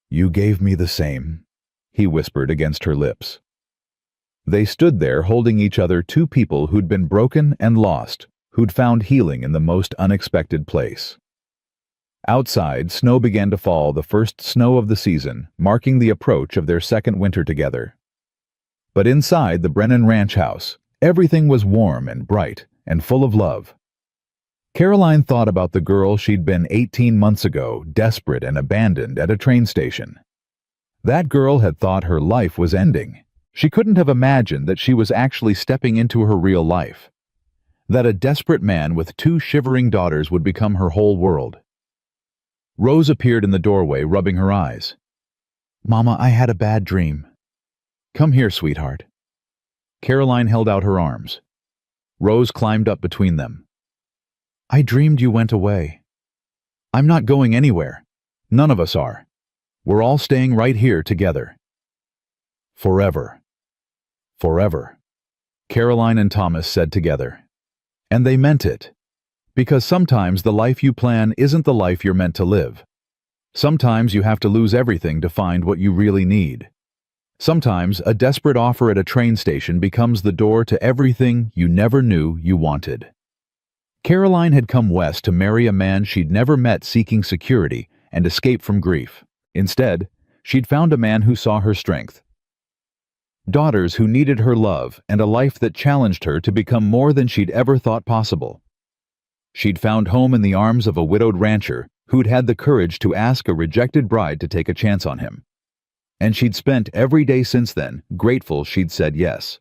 Speaker 1: "You gave me the same," he whispered against her lips. They stood there holding each other, two people who'd been broken and lost, who'd found healing in the most unexpected place. Outside, snow began to fall, the first snow of the season, marking the approach of their second winter together. But inside the Brennan Ranch house, everything was warm and bright and full of love. Caroline thought about the girl she'd been 18 months ago, desperate and abandoned at a train station. That girl had thought her life was ending. She couldn't have imagined that she was actually stepping into her real life. That a desperate man with two shivering daughters would become her whole world. Rose appeared in the doorway, rubbing her eyes. "Mama, I had a bad dream." "Come here, sweetheart." Caroline held out her arms. Rose climbed up between them. "I dreamed you went away." "I'm not going anywhere. None of us are. We're all staying right here together. Forever." "Forever," Caroline and Thomas said together. And they meant it. Because sometimes the life you plan isn't the life you're meant to live. Sometimes you have to lose everything to find what you really need. Sometimes a desperate offer at a train station becomes the door to everything you never knew you wanted. Caroline had come west to marry a man she'd never met, seeking security and escape from grief. Instead, she'd found a man who saw her strength. Daughters who needed her love, and a life that challenged her to become more than she'd ever thought possible. She'd found home in the arms of a widowed rancher who'd had the courage to ask a rejected bride to take a chance on him. And she'd spent every day since then grateful she'd said yes.